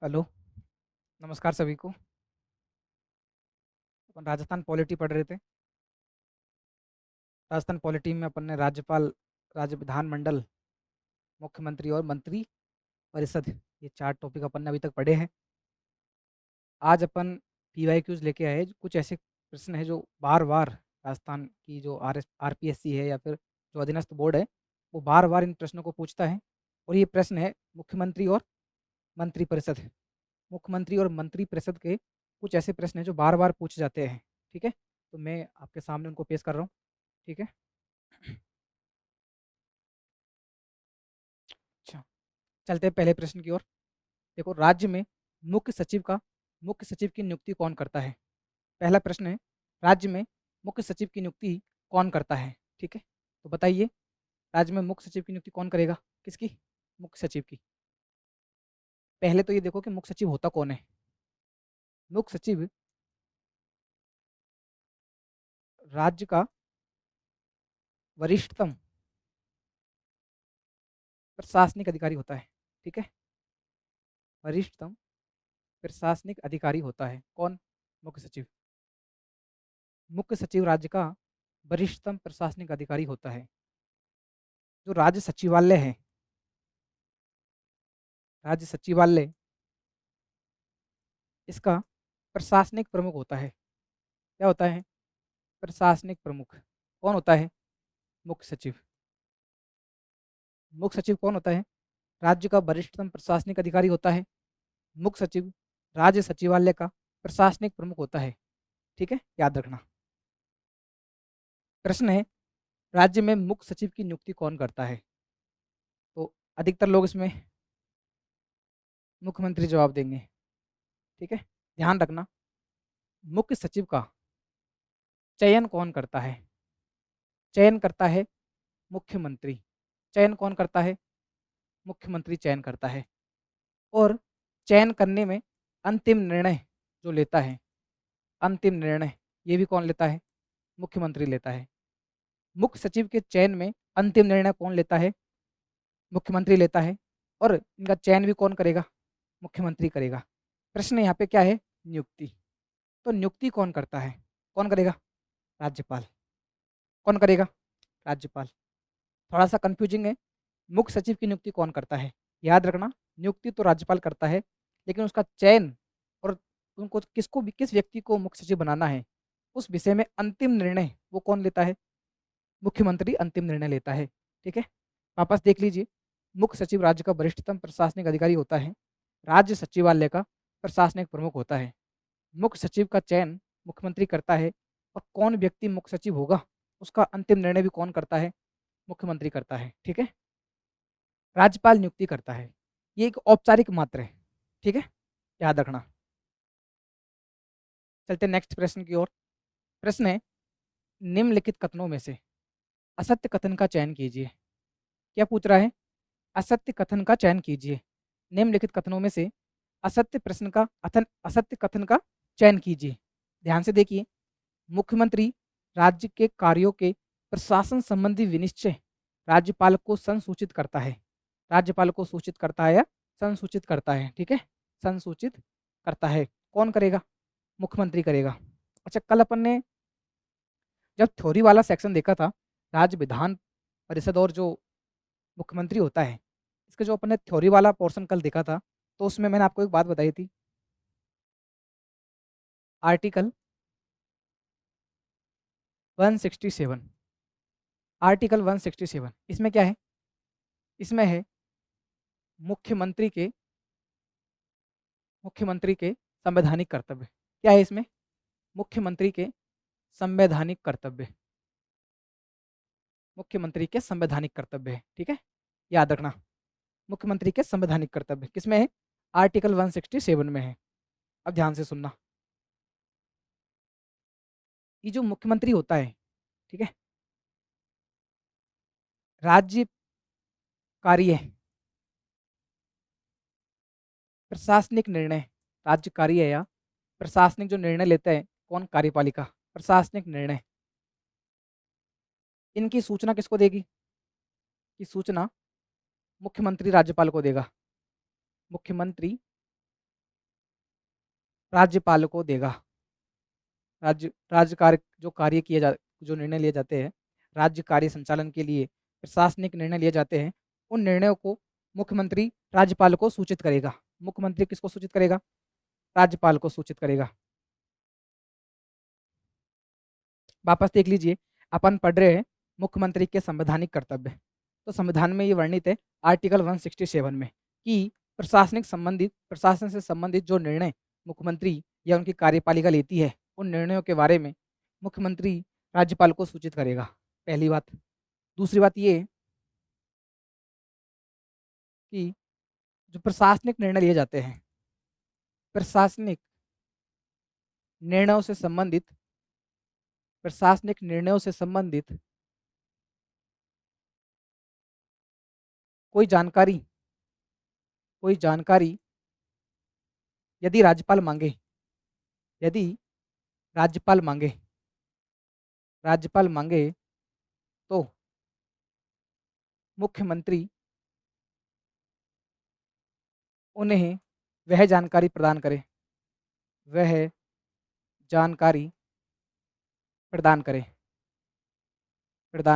Hello, नमस्कार सभी को। अपन राजस्थान पॉलिटी पढ़ रहे थे। राजस्थान पॉलिटी में अपन ने राज्यपाल, राज्य विधानमंडल, मुख्यमंत्री और मंत्री परिषद, ये 4 टॉपिक अपन ने अभी तक पढ़े हैं। आज अपन पीवाईक्यूज लेके आए हैं। कुछ ऐसे प्रश्न हैं जो बार-बार राजस्थान की जो आरपीएससी है या फिर जो अधीनस्थ बोर्ड है, वो बार-बार इन प्रश्नों को पूछता है। और ये प्रश्न है मुख्यमंत्री और मंत्री परिषद। मुख्यमंत्री और मंत्री परिषद के कुछ ऐसे प्रश्न हैं जो बार-बार पूछे जाते हैं। ठीक है? तो मैं आपके सामने उनको पेश कर रहा हूँ। ठीक है? अच्छा, चलते हैं पहले प्रश्न की ओर। देखो, राज्य में मुख्य सचिव की नियुक्ति कौन करता है? पहला प्रश्न है, राज्य में मुख्य सचिव की नियुक्ति कौन करता है? ठीक है, तो बताइए, राज्य में मुख्य सचिव की नियुक्ति कौन करेगा? किसकी? मुख्य सचिव की। पहले तो ये देखो कि मुख्य सचिव होता कौन है। मुख्य सचिव राज्य का वरिष्ठतम प्रशासनिक अधिकारी होता है। ठीक है, वरिष्ठतम प्रशासनिक अधिकारी होता है कौन? मुख्य सचिव। मुख्य सचिव राज्य का वरिष्ठतम प्रशासनिक अधिकारी होता है। जो राज्य सचिवालय है, राज्य सचिवालय, इसका प्रशासनिक प्रमुख होता है। क्या होता है? प्रशासनिक प्रमुख। कौन होता है? मुख्य सचिव। मुख्य सचिव कौन होता है? राज्य का वरिष्ठतम प्रशासनिक अधिकारी होता है। मुख्य सचिव राज्य सचिवालय का प्रशासनिक प्रमुख होता है। ठीक है, याद रखना। प्रश्न है, राज्य में मुख्य सचिव की नियुक्ति कौन करता है? तो अधिकतर लोग इसमें मुख्यमंत्री जवाब देंगे। ठीक है, ध्यान रखना, मुख्य सचिव का चयन कौन करता है? चयन करता है मुख्यमंत्री। चयन कौन करता है? मुख्यमंत्री चयन करता है। और चयन करने में अंतिम निर्णय जो लेता है, अंतिम निर्णय, ये भी कौन लेता है? मुख्यमंत्री लेता है। मुख्य सचिव के चयन में अंतिम निर्णय कौन लेता है? मुख्यमंत्री लेता है। और इनका चयन भी कौन करेगा? मुख्यमंत्री करेगा। प्रश्न यहाँ पे क्या है? नियुक्ति। तो नियुक्ति कौन करता है? कौन करेगा? राज्यपाल। कौन करेगा? राज्यपाल। थोड़ा सा कंफ्यूजिंग है। मुख्य सचिव की नियुक्ति कौन करता है? याद रखना, नियुक्ति तो राज्यपाल करता है, लेकिन उसका चयन और उनको किसको भी, किस व्यक्ति को मुख्य सचिव बनाना है, उस विषय में अंतिम निर्णय वो कौन लेता है? मुख्यमंत्री अंतिम निर्णय लेता है। ठीक है, वापस देख लीजिए। मुख्य सचिव राज्य का वरिष्ठतम प्रशासनिक अधिकारी होता है। राज्य सचिवालय का प्रशासनिक प्रमुख होता है। मुख्य सचिव का चयन मुख्यमंत्री करता है। और कौन व्यक्ति मुख्य सचिव होगा, उसका अंतिम निर्णय भी कौन करता है? मुख्यमंत्री करता है। ठीक है, राज्यपाल नियुक्ति करता है। ये एक औपचारिक मात्र है। ठीक है, याद रखना। चलते नेक्स्ट प्रश्न की ओर। प्रश्न है, निम्नलिखित कथनों में से असत्य कथन का चयन कीजिए। क्या पूछ रहा है? असत्य कथन का चयन कीजिए। निम्नलिखित कथनों में से असत्य कथन का चयन कीजिए। ध्यान से देखिए, मुख्यमंत्री राज्य के कार्यों के प्रशासन संबंधी विनिश्चय राज्यपाल को संसूचित करता है। राज्यपाल को सूचित करता है या संसूचित करता है। ठीक है, संसूचित करता है। कौन करेगा? मुख्यमंत्री करेगा। अच्छा, कल अपन ने जब थ्योरी वाला सेक्शन देखा था, राज्य विधान परिषद और जो मुख्यमंत्री होता है, इसका जो अपन ने थ्योरी वाला पोर्शन कल देखा था, तो उसमें मैंने आपको एक बात बताई थी। आर्टिकल 167, आर्टिकल 167 इसमें क्या है? इसमें है मुख्यमंत्री के मुख्यमंत्री के संवैधानिक कर्तव्य। क्या है इसमें? मुख्यमंत्री के संवैधानिक कर्तव्य। मुख्यमंत्री के संवैधानिक कर्तव्य है। ठीक है, याद रखना, मुख्यमंत्री के संवैधानिक कर्तव्य किसमें है? आर्टिकल 167 में है। अब ध्यान से सुनना, ये जो मुख्यमंत्री होता है, ठीक है, राज्य कार्य, प्रशासनिक निर्णय, राज्य कार्य या प्रशासनिक जो निर्णय लेते हैं, कौन? कार्यपालिका। प्रशासनिक निर्णय, इनकी सूचना किसको देगी? की सूचना मुख्यमंत्री राज्यपाल को देगा। मुख्यमंत्री राज्यपाल को देगा। राज्य कार्य जो कार्य किए जा जो निर्णय लिए जाते हैं, राज्य कार्य संचालन के लिए प्रशासनिक निर्णय लिए जाते हैं, उन निर्णयों को मुख्यमंत्री राज्यपाल को सूचित करेगा। मुख्यमंत्री किसको सूचित करेगा? राज्यपाल को सूचित करेगा। वापस देख लीजिए, अपन पढ़ रहे हैं मुख्यमंत्री के संवैधानिक कर्तव्य। तो संविधान में ये वर्णित है आर्टिकल 167 में कि प्रशासन से संबंधित जो निर्णय मुख्यमंत्री या उनकी कार्यपालिका लेती है, उन निर्णयों के बारे में मुख्यमंत्री राज्यपाल को सूचित करेगा। पहली बात। दूसरी बात ये कि जो प्रशासनिक निर्णय लिए जाते हैं, प्रशासनिक निर्णयों से संबंधित कोई जानकारी यदि राज्यपाल मांगे तो मुख्यमंत्री उन्हें वह जानकारी प्रदान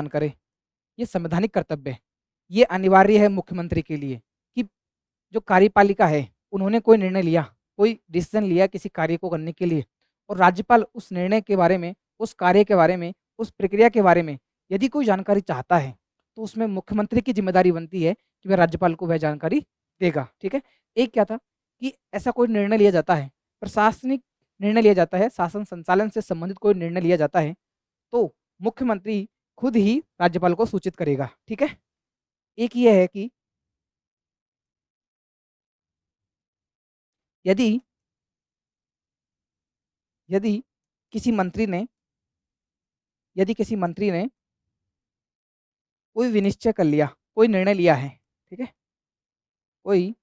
करे। ये संवैधानिक कर्तव्य है। ये अनिवार्य है मुख्यमंत्री के लिए कि जो कार्यपालिका है, उन्होंने कोई निर्णय लिया, कोई डिसीजन लिया किसी कार्य को करने के लिए, और राज्यपाल उस निर्णय के बारे में, उस कार्य के बारे में, उस प्रक्रिया के बारे में यदि कोई जानकारी चाहता है, तो उसमें मुख्यमंत्री की जिम्मेदारी बनती है कि वह राज्यपाल को वह जानकारी देगा। ठीक है। एक क्या था कि ऐसा कोई निर्णय लिया जाता है, प्रशासनिक निर्णय लिया जाता है, शासन संचालन से संबंधित कोई निर्णय लिया जाता है, तो मुख्यमंत्री खुद ही राज्यपाल को सूचित करेगा। ठीक है। एक ये है कि यदि किसी मंत्री ने कोई विनिश्चय कर लिया, कोई निर्णय लिया है, ठीक है, कोई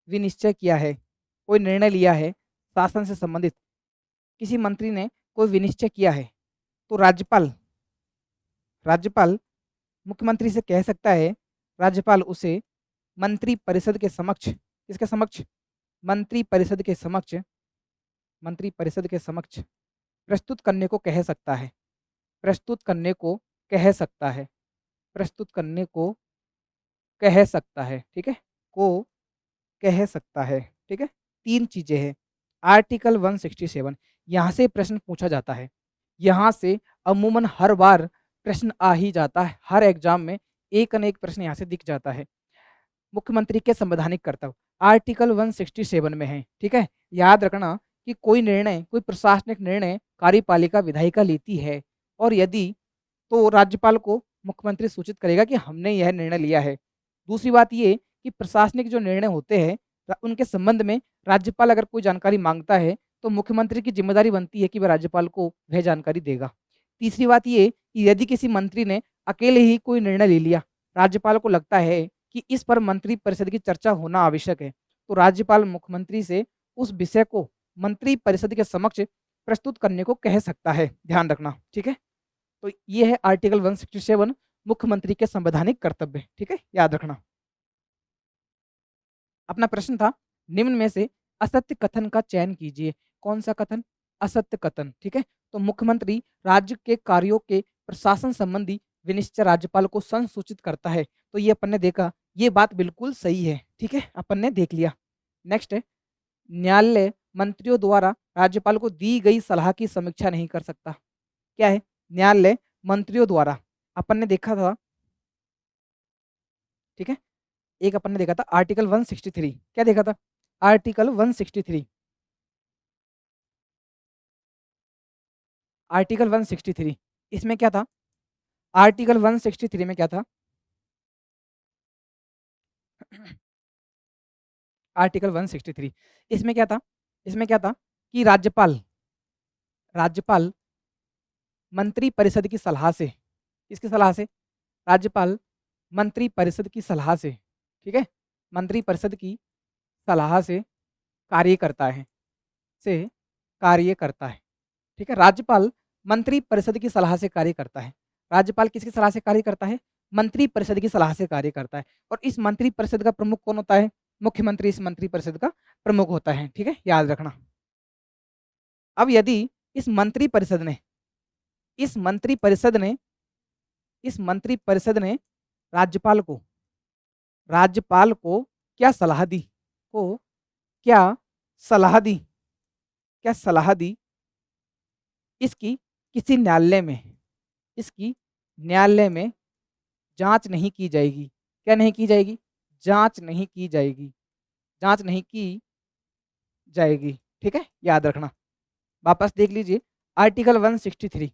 विनिश्चय किया है, कोई निर्णय लिया है, शासन से संबंधित किसी मंत्री ने कोई विनिश्चय किया है, तो राज्यपाल मुख्यमंत्री से कह सकता है, राज्यपाल उसे मंत्री परिषद के समक्ष, किसके समक्ष? मंत्री परिषद के समक्ष प्रस्तुत करने को कह सकता है। प्रस्तुत करने को कह सकता है। ठीक है, को कह सकता है। ठीक है। 3 चीजें हैं। आर्टिकल 167 यहाँ से प्रश्न पूछा जाता है। यहाँ से अमूमन हर बार प्रश्न आ ही जाता है। हर एग्जाम में एक न एक प्रश्न यहाँ से दिख जाता है। मुख्यमंत्री के संवैधानिक कर्तव्य आर्टिकल 167 में है। ठीक है। याद रखना कि कोई प्रशासनिक निर्णय कार्यपालिका विधायिका लेती है, और यदि तो राज्यपाल को मुख्यमंत्री सूचित करेगा कि हमने यह निर्णय लिया है। दूसरी बात ये कि प्रशासनिक जो निर्णय होते हैं, उनके संबंध में राज्यपाल अगर कोई जानकारी मांगता है, तो मुख्यमंत्री की जिम्मेदारी बनती है कि वह राज्यपाल को वह जानकारी देगा। तीसरी बात ये कि यदि किसी मंत्री ने अकेले ही कोई निर्णय ले लिया, राज्यपाल को लगता है कि इस पर मंत्री परिषद की चर्चा होना आवश्यक है, तो राज्यपाल मुख्यमंत्री से उस विषय को मंत्री परिषद के समक्ष प्रस्तुत करने को कह सकता है। ध्यान रखना। ठीक है। तो ये है आर्टिकल 167 मुख्यमंत्री के संवैधानिक कर्तव्य। ठीक है, याद रखना। अपना प्रश्न था, निम्न में से असत्य कथन का चयन कीजिए। कौन सा कथन? असत्य कथन। ठीक है। तो मुख्यमंत्री राज्य के कार्यों के प्रशासन संबंधी विनिश्चय राज्यपाल को संसूचित करता है। तो ये अपन ने देखा, ये बात बिल्कुल सही है। ठीक है, अपन ने देख लिया। नेक्स्ट है, न्यायालय मंत्रियों द्वारा राज्यपाल को दी गई सलाह की समीक्षा नहीं कर सकता। क्या है? न्यायालय मंत्रियों द्वारा, अपन ने देखा था। ठीक है, एक अपन ने देखा था आर्टिकल 163। क्या देखा था? आर्टिकल 163। आर्टिकल 163 इसमें क्या था? आर्टिकल 163 में क्या था? आर्टिकल 163 इसमें क्या था? इसमें क्या था कि राज्यपाल मंत्री परिषद की सलाह से, किसकी सलाह से? राज्यपाल मंत्री परिषद की सलाह से, ठीक है, मंत्री परिषद की सलाह से कार्य करता है, ठीक है। राज्यपाल मंत्री परिषद की सलाह से कार्य करता है। राज्यपाल किसकी सलाह से कार्य करता है? मंत्री परिषद की सलाह से कार्य करता है। और इस मंत्री परिषद का प्रमुख कौन होता है? मुख्यमंत्री इस मंत्रिपरिषद का प्रमुख होता है, ठीक है, याद रखना। अब यदि इस मंत्रिपरिषद ने इस मंत्रिपरिषद ने इस मंत्रिपरिषद ने राज्यपाल को राज्यपाल को क्या सलाह दी को क्या सलाह दी क्या सलाह दी इसकी किसी न्यायालय में इसकी न्यायालय में जांच नहीं की जाएगी। क्या नहीं की जाएगी? जांच नहीं की जाएगी। जांच नहीं की जाएगी, ठीक है, याद रखना। वापस देख लीजिए आर्टिकल 163।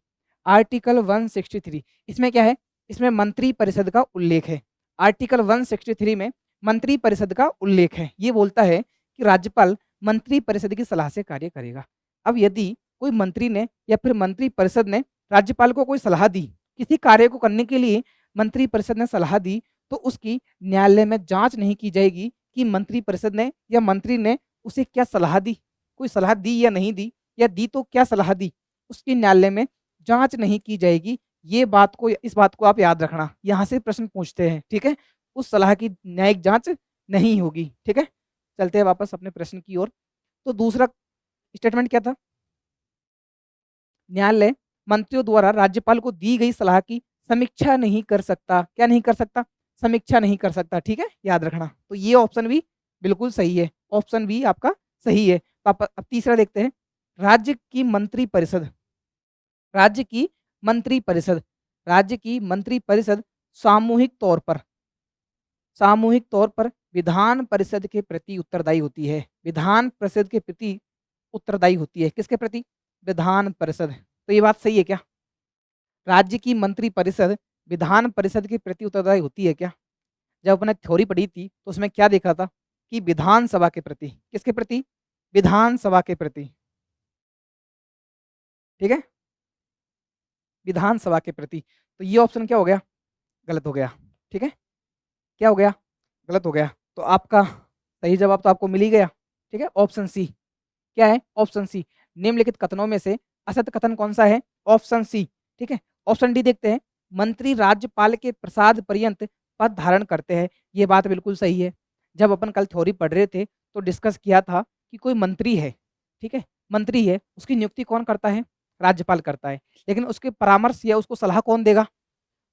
आर्टिकल 163 इसमें क्या है? इसमें मंत्री परिषद का उल्लेख है। आर्टिकल 163 में मंत्री परिषद का उल्लेख है। ये बोलता है कि राज्यपाल मंत्री परिषद की सलाह से कार्य करेगा। अब यदि कोई मंत्री ने या फिर मंत्री परिषद ने राज्यपाल को कोई सलाह दी, किसी कार्य को करने के लिए मंत्री परिषद ने सलाह दी, तो उसकी न्यायालय में जांच नहीं की जाएगी कि मंत्री परिषद ने या मंत्री ने उसे क्या सलाह दी, कोई सलाह दी या नहीं दी, या दी तो क्या सलाह दी, उसकी न्यायालय में जांच नहीं की जाएगी। इस बात को आप याद रखना, यहाँ से प्रश्न पूछते हैं, ठीक है। उस सलाह की न्यायिक जांच नहीं होगी, ठीक है। चलते हैं वापस अपने प्रश्न की ओर। तो दूसरा स्टेटमेंट क्या था? न्यायालय मंत्रियों द्वारा राज्यपाल को दी गई सलाह की समीक्षा नहीं कर सकता। क्या नहीं कर सकता? समीक्षा नहीं कर सकता, ठीक है, याद रखना। तो ये ऑप्शन भी बिल्कुल सही है, ऑप्शन बी आपका सही है। अब तीसरा देखते हैं। राज्य की मंत्री परिषद राज्य की मंत्री परिषद राज्य की मंत्री परिषद सामूहिक तौर पर विधान परिषद के प्रति उत्तरदायी होती है। विधान परिषद के प्रति उत्तरदायी होती है। किसके प्रति? विधान परिषद। तो ये बात सही है क्या? राज्य की मंत्री परिषद विधान परिषद के प्रति उत्तरदायी होती है क्या? जब अपने थ्योरी पढ़ी थी तो उसमें क्या देखा था कि विधानसभा के प्रति। किसके प्रति? विधानसभा के प्रति, ठीक है, विधानसभा के प्रति। तो ये ऑप्शन क्या हो गया? गलत हो गया, ठीक है। क्या हो गया? गलत हो गया। तो आपका सही जवाब तो आपको मिल ही गया, ठीक है, ऑप्शन सी। क्या है? Option C. निम्नलिखित कथनों में से असत्य कथन कौन सा है? ऑप्शन सी, ठीक है। ऑप्शन डी देखते हैं। मंत्री राज्यपाल के प्रसाद पर्यंत पद धारण करते हैं। ये बात बिल्कुल सही है। जब अपन कल थ्योरी पढ़ रहे थे तो डिस्कस किया था कि कोई मंत्री है, ठीक है, मंत्री है, उसकी नियुक्ति कौन करता है? राज्यपाल करता है। लेकिन उसके परामर्श या उसको सलाह कौन देगा?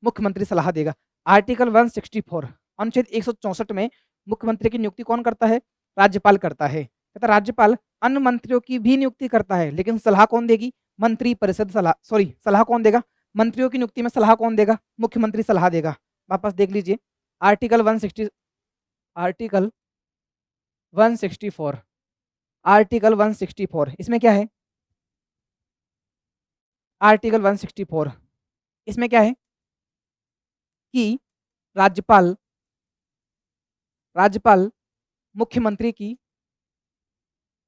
मुख्यमंत्री सलाह देगा। आर्टिकल 164 अनुच्छेद 164 में मुख्यमंत्री की नियुक्ति कौन करता है? राज्यपाल करता है। तथा राज्यपाल अन्य मंत्रियों की भी नियुक्ति करता है, लेकिन सलाह कौन देगी? मंत्री परिषद सलाह कौन देगा? मंत्रियों की नियुक्ति में सलाह कौन देगा? मुख्यमंत्री सलाह देगा। वापस देख लीजिए आर्टिकल 164 आर्टिकल 164 इसमें क्या है? आर्टिकल 164 इसमें क्या है कि राज्यपाल राज्यपाल मुख्यमंत्री की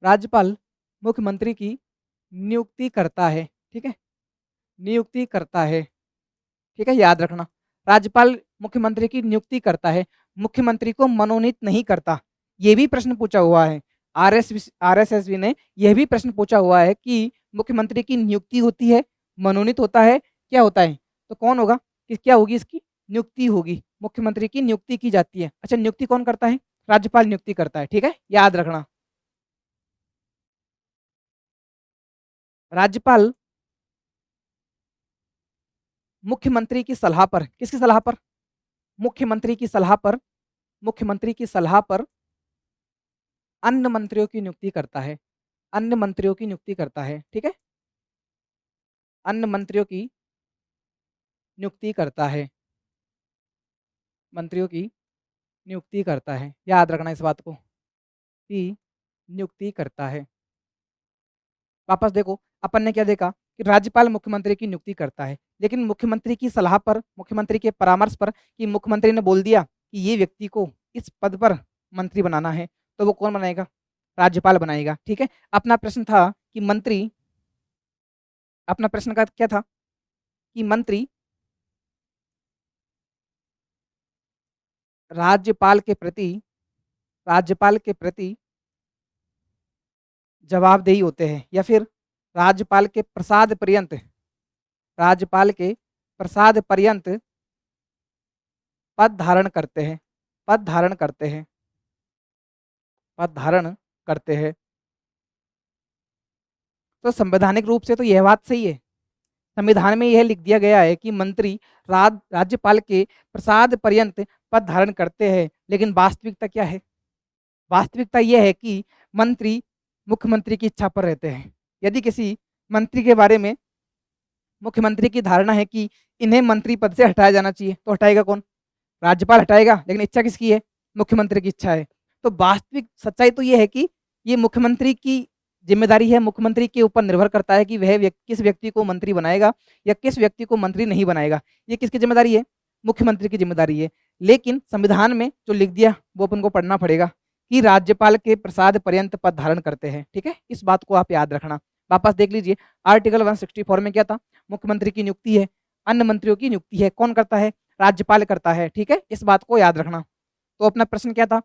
राज्यपाल मुख्यमंत्री की नियुक्ति करता है, ठीक है, नियुक्ति करता है, ठीक है, याद रखना। राज्यपाल मुख्यमंत्री की नियुक्ति करता है, मुख्यमंत्री को मनोनीत नहीं करता। ये भी प्रश्न पूछा हुआ है। आरएसएसबी ने यह भी प्रश्न पूछा हुआ है कि मुख्यमंत्री की नियुक्ति होती है, मनोनीत होता है, क्या होता है? तो कौन होगा कि क्या होगी? इसकी नियुक्ति होगी। मुख्यमंत्री की नियुक्ति की जाती है। अच्छा, नियुक्ति कौन करता है? राज्यपाल नियुक्ति करता है, ठीक है, याद रखना। राज्यपाल मुख्यमंत्री की सलाह पर, किसकी सलाह पर? मुख्यमंत्री की सलाह पर मुख्यमंत्री की सलाह पर अन्य मंत्रियों की नियुक्ति करता है। अन्य मंत्रियों की नियुक्ति करता है, ठीक है, अन्य मंत्रियों की नियुक्ति करता है। मंत्रियों की नियुक्ति करता है, याद रखना इस बात को कि नियुक्ति करता है। वापस देखो अपन ने क्या देखा कि राज्यपाल मुख्यमंत्री की नियुक्ति करता है, लेकिन मुख्यमंत्री की सलाह पर, मुख्यमंत्री के परामर्श पर कि मुख्यमंत्री ने बोल दिया कि ये व्यक्ति को इस पद पर मंत्री बनाना है, तो वो कौन बनाएगा? राज्यपाल बनाएगा, ठीक है। अपना प्रश्न था कि मंत्री अपना प्रश्न का क्या था कि मंत्री राज्यपाल के प्रति राज्यपाल के प्रति जवाबदेही होते हैं या फिर राज्यपाल के प्रसाद पर्यंत राज्यपाल के प्रसाद पर्यंत पद धारण करते हैं पद धारण करते हैं। तो संवैधानिक रूप से तो यह बात सही है। संविधान में यह लिख दिया गया है कि मंत्री राज्यपाल के प्रसाद पर्यंत पद धारण करते हैं, लेकिन वास्तविकता क्या है? वास्तविकता यह है कि मंत्री मुख्यमंत्री की इच्छा पर रहते हैं। यदि किसी मंत्री के बारे में मुख्यमंत्री की धारणा है कि इन्हें मंत्री पद से हटाया जाना चाहिए, तो हटाएगा कौन? राज्यपाल हटाएगा, लेकिन इच्छा किसकी है? मुख्यमंत्री की इच्छा है। तो वास्तविक सच्चाई तो ये है कि ये मुख्यमंत्री की जिम्मेदारी है, मुख्यमंत्री के ऊपर निर्भर करता है कि वह किस व्यक्ति को मंत्री बनाएगा या किस व्यक्ति को मंत्री नहीं बनाएगा। ये किसकी जिम्मेदारी है? मुख्यमंत्री की जिम्मेदारी है। लेकिन संविधान में जो लिख दिया वो अपन को पढ़ना पड़ेगा कि राज्यपाल के प्रसाद पर्यंत पद धारण करते हैं। ठीक है, इस बात को आप याद रखना। वापस देख लीजिए, आर्टिकल 164 में क्या था? मुख्यमंत्री की नियुक्ति है, अन्य मंत्रियों की नियुक्ति है। कौन करता है? राज्यपाल करता है। ठीक है, इस बात को याद रखना। तो अपना प्रश्न क्या था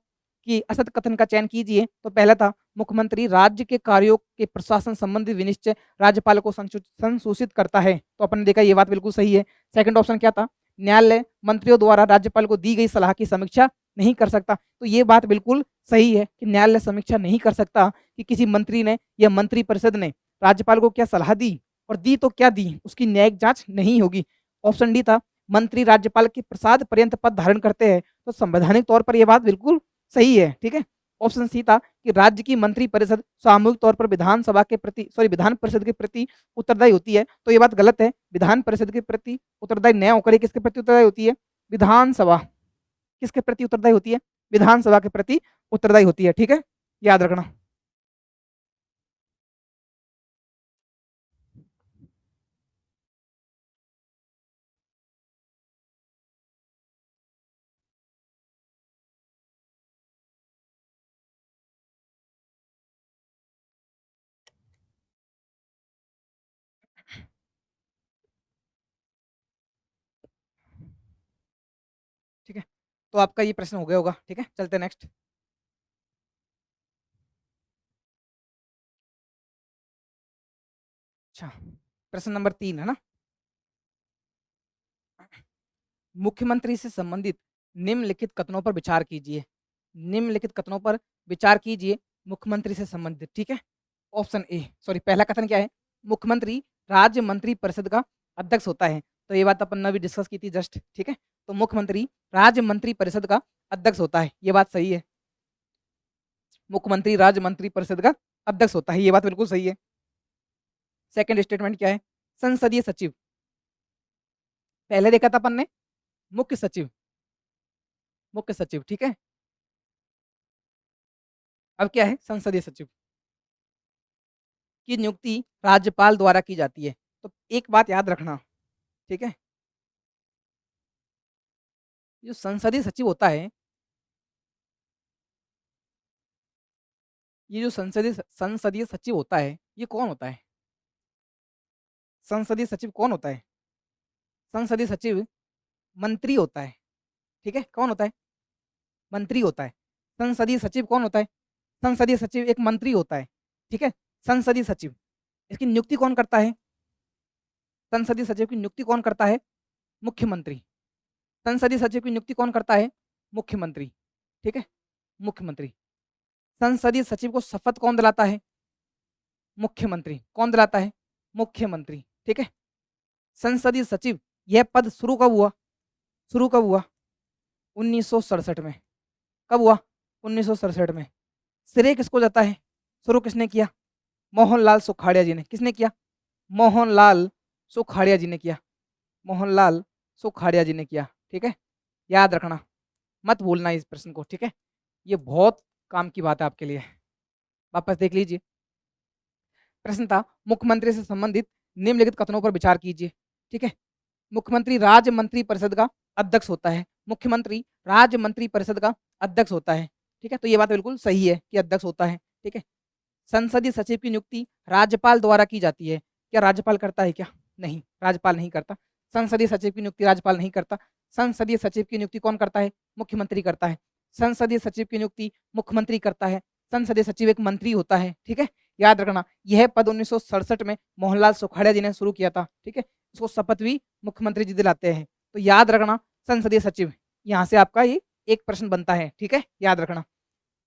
कि असत कथन का चयन कीजिए। तो पहला था मुख्यमंत्री राज्य के कार्यों के प्रशासन संबंधी विनिश्चय राज्यपाल को संसूचित करता है। तो अपन ने देखा ये बात बिल्कुल सही है। सेकंड ऑप्शन क्या था? न्यायालय मंत्रियों द्वारा राज्यपाल को दी गई सलाह की समीक्षा नहीं कर सकता। तो ये बात बिल्कुल सही है कि न्यायालय समीक्षा नहीं कर सकता कि किसी मंत्री ने या मंत्री परिषद ने राज्यपाल को क्या सलाह दी, और दी तो क्या दी, उसकी न्यायिक जांच नहीं होगी। ऑप्शन डी था मंत्री राज्यपाल के प्रसाद पर्यंत पद धारण करते हैं। तो संवैधानिक तौर पर यह बात बिल्कुल सही है। ठीक है, ऑप्शन सी था कि राज्य की मंत्री परिषद सामूहिक तौर पर विधान परिषद के प्रति उत्तरदायी होती है। तो ये बात गलत है। विधान परिषद के प्रति उत्तरदायी न होकर किसके प्रति उत्तरदायी होती है? विधानसभा किसके प्रति उत्तरदायी होती है? विधानसभा के प्रति उत्तरदायी होती है। ठीक है, याद रखना। ठीक है, तो आपका ये प्रश्न हो गया होगा। ठीक है, चलते नेक्स्ट। अच्छा, प्रश्न नंबर 3 है ना। मुख्यमंत्री से संबंधित निम्नलिखित कथनों पर विचार कीजिए। निम्नलिखित कथनों पर विचार कीजिए मुख्यमंत्री से संबंधित। ठीक है, ऑप्शन ए, सॉरी, पहला कथन क्या है? मुख्यमंत्री राज्य मंत्री परिषद का अध्यक्ष होता है। तो ये बात अपन ने भी डिस्कस की थी जस्ट। ठीक है, तो मुख्यमंत्री राज्य मंत्री परिषद का अध्यक्ष होता है, ये बात सही है। मुख्यमंत्री राज्य मंत्री परिषद का अध्यक्ष होता है, ये बात बिल्कुल सही है। सेकंड स्टेटमेंट क्या है? संसदीय सचिव। पहले देखा था अपन ने मुख्य सचिव, मुख्य सचिव। ठीक है, अब क्या है? संसदीय सचिव की नियुक्ति राज्यपाल द्वारा की जाती है। तो एक बात याद रखना। ठीक है, जो संसदीय सचिव होता है, ये जो संसदीय सचिव होता है, ये कौन होता है? संसदीय सचिव कौन होता है? संसदीय सचिव मंत्री होता है। ठीक है, कौन होता है? मंत्री होता है। संसदीय सचिव कौन होता है? संसदीय सचिव एक मंत्री होता है। ठीक है, संसदीय सचिव, इसकी नियुक्ति कौन करता है? संसदीय सचिव की नियुक्ति कौन करता है? मुख्यमंत्री। संसदीय सचिव की नियुक्ति कौन करता है? मुख्यमंत्री। ठीक है, मुख्यमंत्री। संसदीय सचिव को शपथ कौन दिलाता है? मुख्यमंत्री। कौन दिलाता है? मुख्यमंत्री। ठीक है, संसदीय सचिव यह पद शुरू कब हुआ? शुरू कब हुआ? 1967 में। कब हुआ? 1967 में। श्रेय किसको जाता है? शुरू किसने किया? मोहनलाल सुखाड़िया जी ने। किसने किया? मोहनलाल सुखाड़िया जी ने किया। मोहनलाल सुखाड़िया जी ने किया। ठीक है, याद रखना, मत भूलना इस प्रश्न को। ठीक है, ये बहुत काम की बात है आपके लिए। वापस देख लीजिए, प्रश्न था मुख्यमंत्री से संबंधित निम्नलिखित कथनों पर विचार कीजिए। ठीक है, मुख्यमंत्री राज्य मंत्री परिषद का अध्यक्ष होता है। मुख्यमंत्री राज्य मंत्री परिषद का अध्यक्ष होता है। ठीक है, तो ये बात बिल्कुल सही है कि अध्यक्ष होता है। ठीक है, संसदीय सचिव की नियुक्ति राज्यपाल द्वारा की जाती है। क्या राज्यपाल करता है क्या? नहीं, राज्यपाल नहीं करता। संसदीय सचिव की नियुक्ति राज्यपाल नहीं करता। संसदीय सचिव की नियुक्ति कौन करता है? मुख्यमंत्री करता है। संसदीय सचिव की नियुक्ति मुख्यमंत्री करता है। संसदीय सचिव एक मंत्री होता है। ठीक है, याद रखना, यह पद 1967 में मोहनलाल सुखाड़िया जी ने शुरू किया था। ठीक है, इसको शपथ भी मुख्यमंत्री जी दिलाते हैं। तो याद रखना, संसदीय सचिव, यहाँ से आपका ये एक प्रश्न बनता है। ठीक है, याद रखना।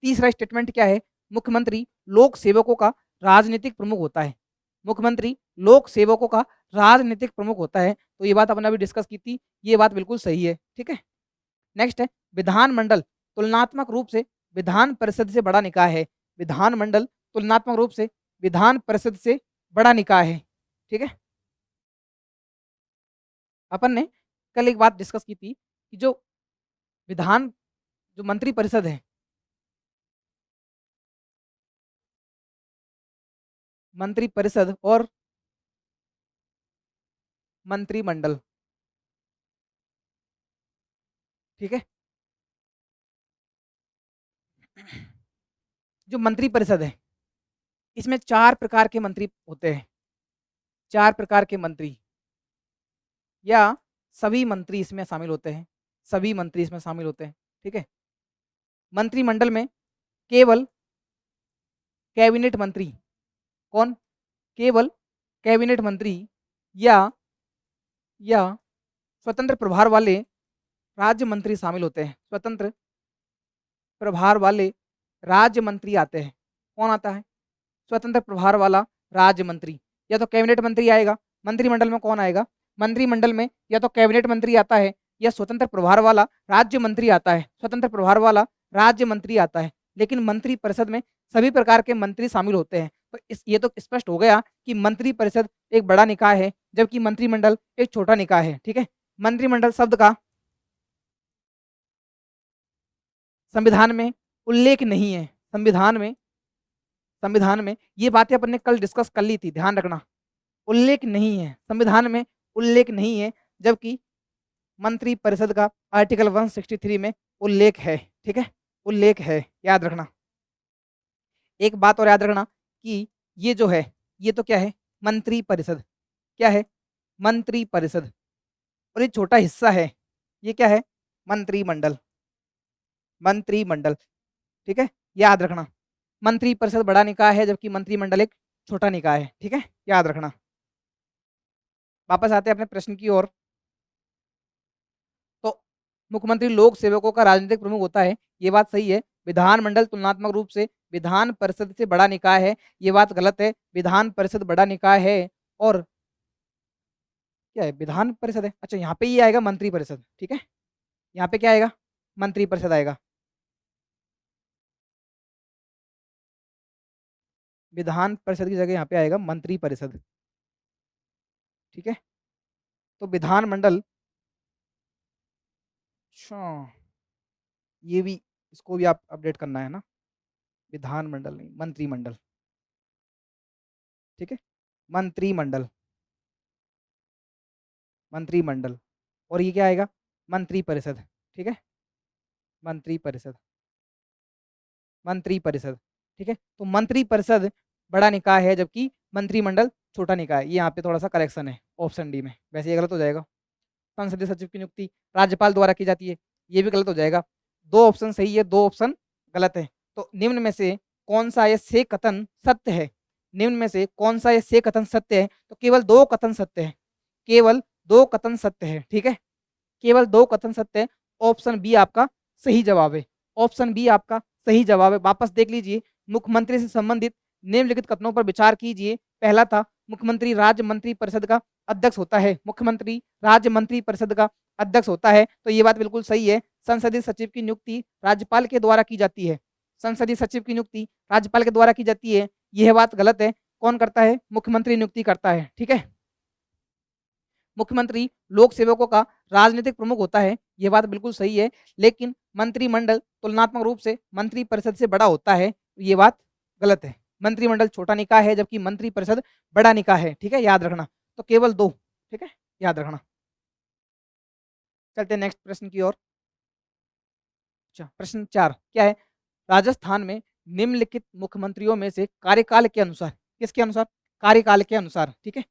तीसरा स्टेटमेंट क्या है, मुख्यमंत्री लोक सेवकों का राजनीतिक प्रमुख होता है। मुख्यमंत्री लोक सेवकों का राजनीतिक प्रमुख होता है, तो ये बात अपने अभी डिस्कस की थी, ये बात बिल्कुल सही है। ठीक है, नेक्स्ट है विधानमंडल तुलनात्मक रूप से विधान परिषद से बड़ा निकाय है। विधानमंडल तुलनात्मक रूप से विधान परिषद से बड़ा निकाय है। ठीक है, अपन ने कल एक बात डिस्कस की थी कि जो विधान जो मंत्री परिषद है, मंत्री परिषद और मंत्रिमंडल, ठीक है, जो मंत्री परिषद है इसमें 4 प्रकार के मंत्री होते हैं। 4 प्रकार के मंत्री या सभी मंत्री इसमें शामिल होते हैं। सभी मंत्री इसमें शामिल होते हैं। ठीक है, मंत्रिमंडल में केवल कैबिनेट मंत्री, कौन, केवल कैबिनेट मंत्री या स्वतंत्र प्रभार वाले राज्य मंत्री शामिल होते हैं। स्वतंत्र प्रभार वाले राज्य मंत्री आते हैं। कौन आता है, स्वतंत्र प्रभार वाला राज्य मंत्री। या तो कैबिनेट मंत्री आएगा, मंत्रिमंडल में कौन आएगा, मंत्रिमंडल में या तो कैबिनेट मंत्री आता है या स्वतंत्र प्रभार वाला राज्य मंत्री आता है। स्वतंत्र प्रभार वाला राज्य मंत्री आता है, लेकिन मंत्री परिषद में सभी प्रकार के मंत्री शामिल होते हैं। तो ये तो स्पष्ट हो गया कि मंत्री परिषद एक बड़ा निकाय है, जबकि मंत्रिमंडल एक छोटा निकाय है। ठीक है, मंत्रिमंडल शब्द का संविधान में उल्लेख नहीं है। संविधान में ये बातें अपन ने कल डिस्कस कर ली थी, ध्यान रखना, उल्लेख नहीं है, संविधान में उल्लेख नहीं है, जबकि मंत्री परिषद का आर्टिकल 163 में उल्लेख है। ठीक है, उल्लेख है, याद रखना। एक बात और याद रखना कि ये जो है ये तो क्या है, मंत्री परिषद, क्या है, मंत्री परिषद, और ये छोटा हिस्सा है, ये क्या है, मंत्रिमंडल। मंत्रिमंडल, ठीक है, याद रखना। मंत्री परिषद बड़ा निकाय है, जबकि मंत्रिमंडल एक छोटा निकाय है। ठीक है, याद रखना। वापस आते हैं अपने प्रश्न की ओर। तो मुख्यमंत्री लोक सेवकों का राजनीतिक प्रमुख होता है, ये बात सही है। विधानमंडल तुलनात्मक रूप से विधान परिषद से बड़ा निकाय है, ये बात गलत है। विधान परिषद बड़ा निकाय है और क्या है, विधान परिषद है। अच्छा, यहाँ पे ये आएगा मंत्री परिषद। ठीक है, यहाँ पे क्या आएगा, मंत्री परिषद आएगा। विधान परिषद की जगह यहाँ पे आएगा मंत्री परिषद। ठीक है, तो विधानमंडल, अच्छा ये भी, इसको भी आप अपडेट करना है ना, विधानमंडल नहीं, मंत्रिमंडल। ठीक है, मंत्रिमंडल, मंत्रिमंडल, और ये क्या आएगा, मंत्री परिषद। ठीक है, मंत्री परिषद, मंत्री परिषद। ठीक है, तो मंत्री परिषद बड़ा निकाय है, जबकि मंत्रिमंडल छोटा निकाय है। ये यहाँ पे थोड़ा सा करेक्शन है ऑप्शन डी में, वैसे ये गलत हो जाएगा। संसदीय सचिव की नियुक्ति राज्यपाल द्वारा की जाती है, ये भी गलत हो जाएगा। 2 ऑप्शन सही है, 2 ऑप्शन गलत है। तो निम्न में से कौन सा ये कथन सत्य है, निम्न में से कौन सा ये कथन सत्य है, तो केवल 2 कथन सत्य है, केवल 2 कथन सत्य है। ठीक है, केवल 2 कथन सत्य है। ऑप्शन बी आपका सही जवाब है, ऑप्शन बी आपका सही जवाब है। वापस देख लीजिए, मुख्यमंत्री से संबंधित निम्नलिखित कथनों पर विचार कीजिए। पहला था, मुख्यमंत्री राज्य मंत्री परिषद का अध्यक्ष होता है, मुख्यमंत्री राज्य मंत्री परिषद का अध्यक्ष होता है, तो ये बात बिल्कुल सही है। संसदीय सचिव की नियुक्ति राज्यपाल के द्वारा की जाती है, संसदीय सचिव की नियुक्ति राज्यपाल के द्वारा की जाती है, यह बात गलत है। कौन करता है, मुख्यमंत्री नियुक्ति करता है। ठीक है, मुख्यमंत्री लोक सेवकों का राजनीतिक प्रमुख होता है, यह बात बिल्कुल सही है, लेकिन मंत्रिमंडल तुलनात्मक रूप से मंत्री परिषद से बड़ा होता है, ये बात गलत है। मंत्रिमंडल छोटा निकाय है, जबकि मंत्री परिषद बड़ा निकाय है। ठीक है, याद रखना। तो केवल 2, ठीक है, याद रखना। चलते हैं नेक्स्ट प्रश्न की ओर। अच्छा, प्रश्न 4 क्या है, राजस्थान में निम्नलिखित मुख्यमंत्रियों में से कार्यकाल के अनुसार, किसके अनुसार, कार्यकाल के अनुसार, ठीक है,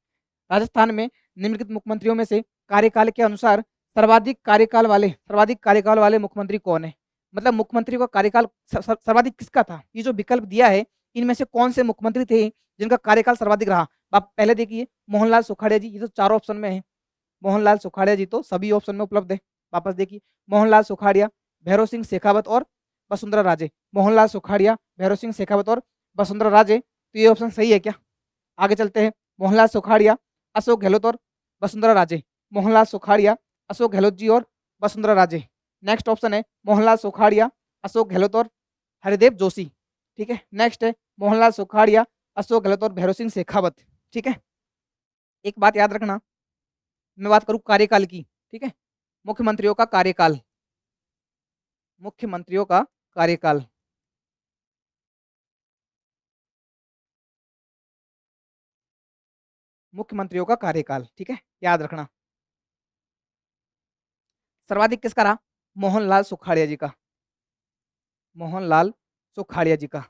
राजस्थान में निम्नलिखित मुख्यमंत्रियों में से कार्यकाल के अनुसार सर्वाधिक कार्यकाल वाले मुख्यमंत्री कौन है। मतलब मुख्यमंत्री का कार्यकाल सर्वाधिक किसका था, ये जो विकल्प दिया है इनमें से कौन से मुख्यमंत्री थे जिनका कार्यकाल सर्वाधिक रहा। आप पहले देखिए, मोहनलाल सुखाड़िया जी, ये तो 4 ऑप्शन में है, मोहनलाल सुखाड़िया जी तो सभी ऑप्शन में उपलब्ध है। वापस देखिए, मोहनलाल सुखाड़िया, भैरव सिंह शेखावत और वसुंधरा राजे। मोहनलाल सुखाड़िया, भैरव सिंह शेखावत और वसुंधरा राजे। तो ये ऑप्शन सही है क्या? आगे चलते हैं। मोहनलाल सुखाड़िया, अशोक गहलोत और वसुंधरा राजे। मोहनलाल सुखाड़िया, अशोक गहलोत जी और वसुंधरा राजे। नेक्स्ट ऑप्शन है मोहनलाल सुखाड़िया, अशोक गहलोत और हरिदेव जोशी। ठीक है, नेक्स्ट है मोहनलाल सुखाड़िया, अशोक गहलोत और भैरव सिंह शेखावत। ठीक है, एक बात याद रखना, मैं बात करूं कार्यकाल की। ठीक है, मुख्यमंत्रियों का कार्यकाल, मुख्यमंत्रियों का कार्यकाल। मुख्यमंत्रियों का कार्यकाल, ठीक है, याद रखना। सर्वाधिक किसका रहा? मोहनलाल सुखाड़िया जी का। मोहनलाल सुखाड़िया जी का।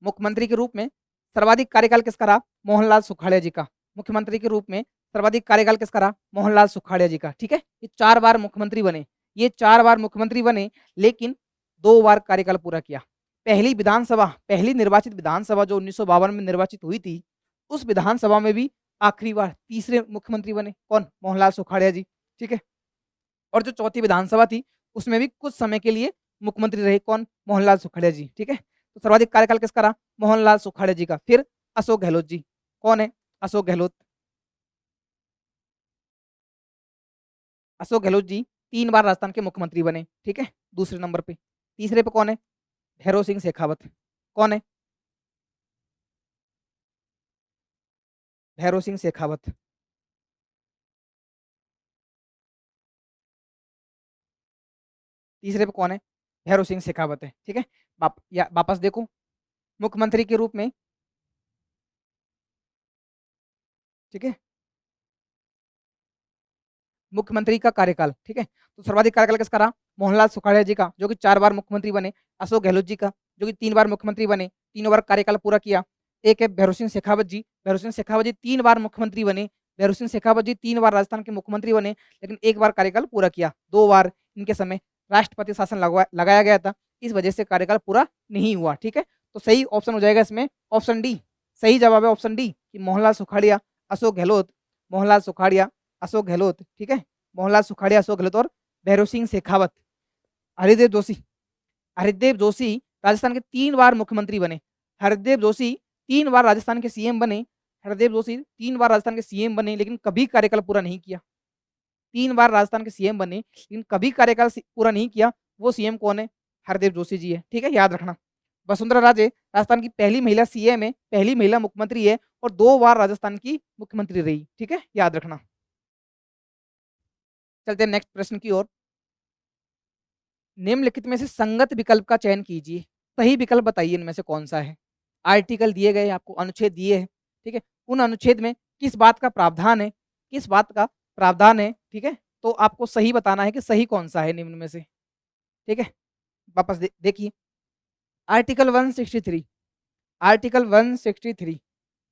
मुख्यमंत्री के रूप में सर्वाधिक कार्यकाल किसका रहा? मोहनलाल सुखाड़िया जी का। मुख्यमंत्री के रूप में सर्वाधिक कार्यकाल किसका रहा? मोहनलाल सुखाड़िया जी का। ठीक है, ये 4 बार मुख्यमंत्री बने, ये 4 बार मुख्यमंत्री बने, लेकिन 2 बार कार्यकाल पूरा किया। पहली विधानसभा, पहली निर्वाचित विधानसभा जो 1952 में निर्वाचित हुई थी, उस विधानसभा में भी आखिरी बार तीसरे मुख्यमंत्री बने। कौन? मोहनलाल सुखाड़िया जी। ठीक है, और जो चौथी विधानसभा थी उसमें भी कुछ समय के लिए मुख्यमंत्री रहे। कौन? मोहनलाल सुखाड़िया जी। ठीक है, तो सर्वाधिक कार्यकाल किसका रहा? मोहनलाल सुखाड़िया जी का। फिर अशोक गहलोत जी। कौन है? अशोक गहलोत। अशोक गहलोत जी 3 बार राजस्थान के मुख्यमंत्री बने। ठीक है, दूसरे नंबर पे। तीसरे पे कौन है? भैरव सिंह शेखावत। कौन है? भैरव सिंह शेखावत। तीसरे पे कौन है? भैरव सिंह शेखावत है। ठीक है, वापस देखो, मुख्यमंत्री के रूप में। ठीक है, मुख्यमंत्री का कार्यकाल। ठीक है, तो सर्वाधिक कार्यकाल किसका रहा? मोहनलाल सुखाड़िया जी का, जो कि 4 बार मुख्यमंत्री बने। अशोक गहलोत जी का, जो कि 3 बार मुख्यमंत्री बने, तीनों बार कार्यकाल पूरा किया। एक है भैरव सिंह शेखावत जी। भैरव सिंह शेखावत जी 3 बार मुख्यमंत्री बने। भैरव सिंह शेखावत जी 3 बार राजस्थान के मुख्यमंत्री बने, लेकिन 1 बार कार्यकाल पूरा किया। 2 बार इनके समय राष्ट्रपति शासन लगाया गया था, इस वजह से कार्यकाल पूरा नहीं हुआ। ठीक है, तो सही ऑप्शन हो जाएगा इसमें ऑप्शन डी। सही जवाब है ऑप्शन डी कि मोहनलाल सुखाड़िया, अशोक गहलोत, मोहनलाल सुखाड़िया, अशोक गहलोत। ठीक है, मोहनलाल सुखाड़िया, अशोक गहलोत और भैरव सिंह शेखावत। हरिदेव जोशी, हरिदेव जोशी राजस्थान के 3 बार मुख्यमंत्री बने। हरिदेव जोशी 3 बार राजस्थान के सीएम बने। हरिदेव जोशी 3 बार राजस्थान के सीएम बने, लेकिन कभी कार्यकाल पूरा नहीं किया। 3 बार राजस्थान के सीएम बने, लेकिन कभी कार्यकाल पूरा नहीं किया। वो सीएम कौन है? हरदेव जोशी जी है। ठीक है, याद रखना। वसुंधरा राजे राजस्थान की पहली महिला सीएम है, पहली महिला मुख्यमंत्री है, और 2 बार राजस्थान की मुख्यमंत्री रही। ठीक है, याद रखना। चलते हैं नेक्स्ट प्रश्न की ओर। निम्नलिखित में से संगत विकल्प का चयन कीजिए। सही विकल्प बताइए इनमें से कौन सा है। आर्टिकल दिए गए, आपको अनुच्छेद दिए हैं। ठीक है, उन अनुच्छेद में किस बात का प्रावधान है, किस बात का प्रावधान है। ठीक है, तो आपको सही बताना है कि सही कौन सा है निम्न में से। ठीक है, वापस देखिए। आर्टिकल 163, आर्टिकल 163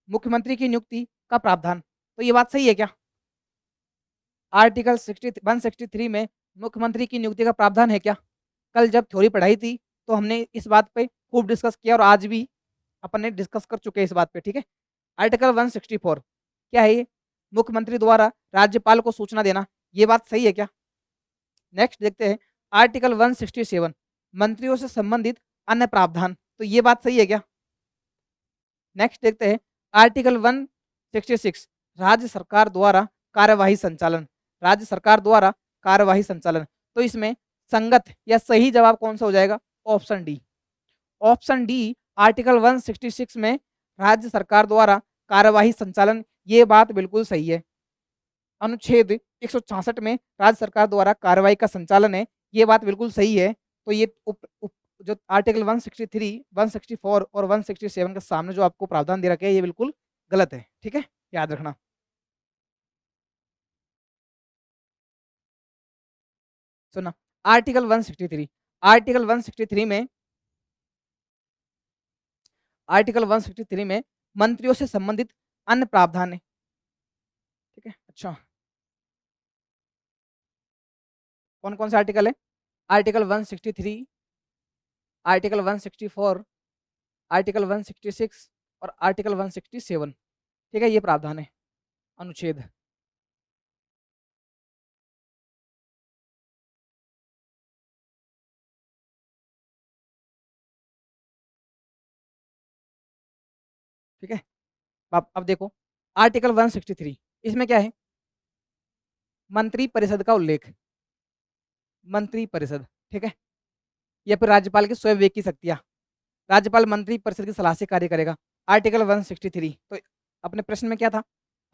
मुख्यमंत्री की नियुक्ति का प्रावधान। तो ये बात सही है क्या? आर्टिकल 163 में मुख्यमंत्री की नियुक्ति का प्रावधान है क्या? कल जब थ्योरी पढ़ाई थी तो हमने इस बात पे खूब डिस्कस किया, और आज भी अपन ने डिस्कस कर चुके हैं इस बात पे। ठीक है, आर्टिकल 164 क्या है ये? मुख्यमंत्री द्वारा राज्यपाल को सूचना देना। ये बात सही है क्या? नेक्स्ट देखते हैं आर्टिकल 167 मंत्रियों से संबंधित अन्य प्रावधान। तो ये बात सही है क्या? नेक्स्ट देखते हैं आर्टिकल 166 राज्य सरकार द्वारा कार्यवाही संचालन। राज्य सरकार द्वारा कार्यवाही संचालन। तो इसमें संगत या सही जवाब कौन सा हो जाएगा? Option D. Option D article 166 में राज्य सरकार द्वारा कार्यवाही संचालन, ये बात बिल्कुल सही है। अनुच्छेद 166 में राज्य सरकार द्वारा कार्रवाई का संचालन है, ये बात बिल्कुल सही है। तो ये जो आर्टिकल 163, 164 और 167 के सामने जो आपको प्रावधान दे रखे हैं, ये बिल्कुल गलत है। ठीक है, याद रखना। सुना, आर्टिकल 163, आर्टिकल 163 में, आर्टिकल 163 में मंत्रियों से संबंधित अन्य प्रावधान है। ठीक है, अच्छा, कौन कौन सा आर्टिकल है? आर्टिकल 163, आर्टिकल 164, आर्टिकल 166 और आर्टिकल 167। ठीक है, ये प्रावधान है, अनुच्छेद। ठीक है। अब देखो आर्टिकल 163 इसमें क्या है? मंत्री परिषद का उल्लेख, मंत्री परिषद, ठीक है, या फिर राज्यपाल की स्वयं की शक्तियां। राज्यपाल मंत्री परिषद की सलाह से कार्य करेगा। आर्टिकल 163 तो अपने प्रश्न में क्या था?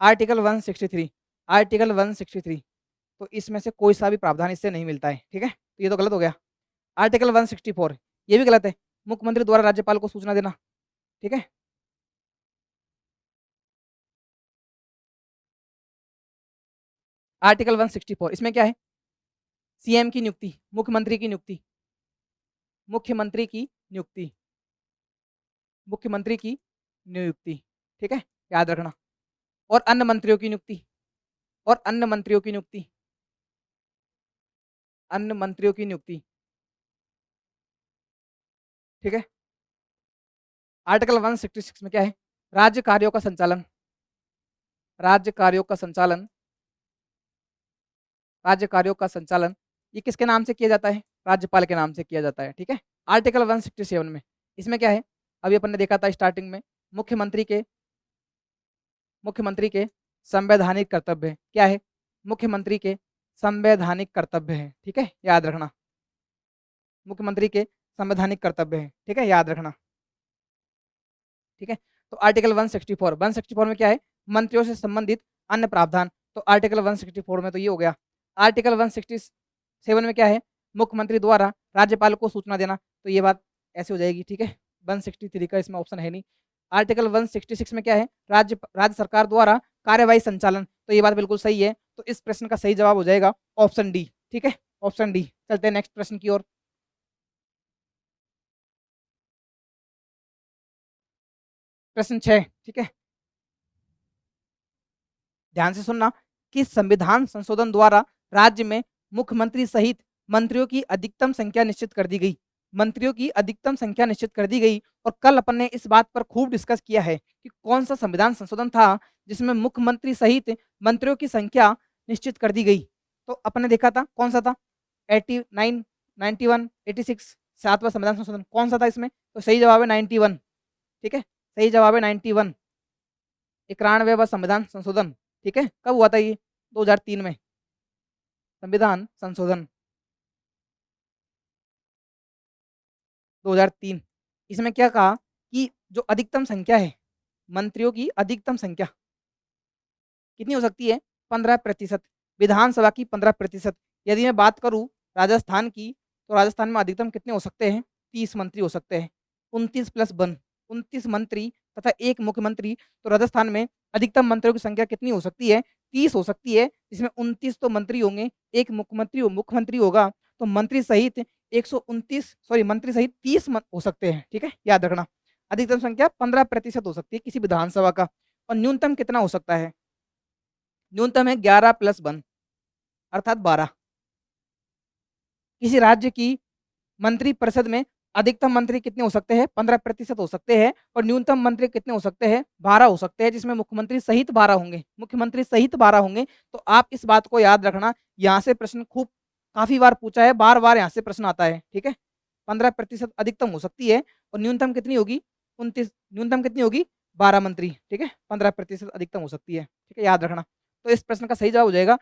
आर्टिकल 163, आर्टिकल 163 तो इसमें से कोई सा भी प्रावधान इससे नहीं मिलता है, ठीक है, तो ये तो गलत हो गया। आर्टिकल 164 ये भी गलत है, मुख्यमंत्री द्वारा राज्यपाल को सूचना देना, ठीक है। आर्टिकल 164 इसमें क्या है? सीएम की नियुक्ति, मुख्यमंत्री की नियुक्ति, मुख्यमंत्री की नियुक्ति, मुख्यमंत्री की नियुक्ति, ठीक है, याद रखना। और अन्य मंत्रियों की नियुक्ति, और अन्य मंत्रियों की नियुक्ति, अन्य मंत्रियों की नियुक्ति, ठीक है। आर्टिकल 166 में क्या है? राज्य कार्यों का संचालन, राज्य कार्यों का संचालन, राज्य कार्यों का संचालन ये किसके नाम से किया जाता है? राज्यपाल के नाम से किया जाता है, ठीक है। आर्टिकल 167 में इसमें क्या है? अभी अपन ने देखा था स्टार्टिंग में, मुख्यमंत्री के, मुख्यमंत्री के संवैधानिक कर्तव्य है। क्या है? मुख्यमंत्री के संवैधानिक कर्तव्य है, ठीक है, याद रखना। मुख्यमंत्री के संवैधानिक कर्तव्य है, ठीक है, याद रखना, ठीक है। तो आर्टिकल 164, 164 में क्या है? मंत्रियों से संबंधित अन्य प्रावधान, तो आर्टिकल 164 में तो ये हो गया। आर्टिकल 167 में क्या है? मुख्यमंत्री द्वारा राज्यपाल को सूचना देना, तो ये बात ऐसे हो जाएगी, ठीक है। 163 का इसमें ऑप्शन है नहीं। आर्टिकल 166 में क्या है? राज्य सरकार द्वारा कार्यवाही संचालन, तो ये बात बिल्कुल सही है, तो इस प्रश्न का सही जवाब हो जाएगा ऑप्शन डी, ठीक है, ऑप्शन डी। चलते हैं नेक्स्ट प्रश्न की ओर। प्रश्न 6, ठीक है, ध्यान से सुनना कि संविधान संशोधन द्वारा राज्य में मुख्यमंत्री सहित मंत्रियों की अधिकतम संख्या निश्चित कर दी गई, मंत्रियों की अधिकतम संख्या निश्चित कर दी गई। और कल अपन ने इस बात पर खूब डिस्कस किया है कि कौन सा संविधान संशोधन था जिसमें मुख्यमंत्री सहित मंत्रियों की संख्या निश्चित कर दी गई। तो अपन ने देखा था कौन सा था? 89, 91, 86, सातवां संविधान संशोधन कौन सा था इसमें? तो सही जवाब है 91, ठीक है, सही जवाब है 91, 91वां संविधान संशोधन, ठीक है। कब हुआ था ये? 2003 में संविधान संशोधन, 2003। इसमें क्या कहा कि जो अधिकतम संख्या है मंत्रियों की, अधिकतम संख्या कितनी हो सकती है? 15%, विधानसभा की 15%। यदि मैं बात करूं राजस्थान की, तो राजस्थान में अधिकतम कितने हो सकते हैं? 30 मंत्री हो सकते हैं, 29 प्लस 1, 29 मंत्री तथा एक मुख्यमंत्री। तो राजस्थान में अधिकतम मंत्रियों की संख्या कितनी हो सकती है? 30 हो सकती है, जिसमें 29 तो मंत्री होंगे, एक मुख्यमंत्री होगा, तो मंत्री सहित 129, सॉरी, मंत्री सहित 30 हो सकते हैं, ठीक है, याद रखना। अधिकतम संख्या 15% हो सकती है किसी विधानसभा का। और न्यूनतम कितना हो सकता है? न्यूनतम है 11 प्लस 1 अर्थात 12। किसी राज्य की मंत्री परिषद में अधिकतम मंत्री कितने हो सकते हैं? 15% हो सकते हैं। और न्यूनतम मंत्री कितने हो सकते हैं? 12 हो सकते हैं, जिसमें मुख्यमंत्री सहित 12 होंगे, मुख्यमंत्री सहित 12 होंगे। तो आप इस बात को याद रखना, यहाँ से प्रश्न खूब काफी बार पूछा है, बार बार यहाँ से प्रश्न आता है, ठीक है। 15% अधिकतम हो सकती है, और न्यूनतम कितनी होगी? 29, न्यूनतम कितनी होगी? 12 मंत्री, ठीक है, 15% अधिकतम हो सकती है, ठीक है, याद रखना। तो इस प्रश्न का सही जवाब हो जाएगा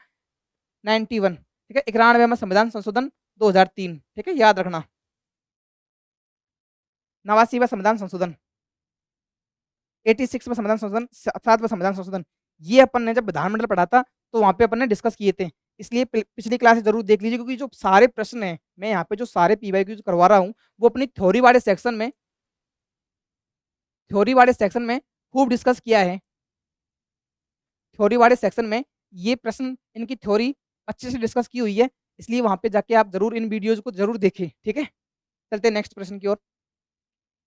91, ठीक है, 91वां संविधान संशोधन 2003, ठीक है, याद रखना। 89वां संविधान संशोधन, 86वां संविधान संशोधन, 7वां संविधान संशोधन, ये अपन ने जब विधानमंडल पढ़ा था तो वहाँ पे अपन ने डिस्कस किए थे। इसलिए पिछली क्लास जरूर देख लीजिए, क्योंकि जो सारे प्रश्न हैं मैं यहाँ पे जो सारे पीवाईक्यू करवा रहा हूँ वो अपनी थ्योरी वाले सेक्शन में, थ्योरी वाले सेक्शन में खूब डिस्कस किया है। थ्योरी वाले सेक्शन में ये प्रश्न, इनकी थ्योरी अच्छे से डिस्कस की हुई है, इसलिए वहां पे जाके आप जरूर इन वीडियोज को जरूर देखें, ठीक है। चलते हैं नेक्स्ट प्रश्न की ओर।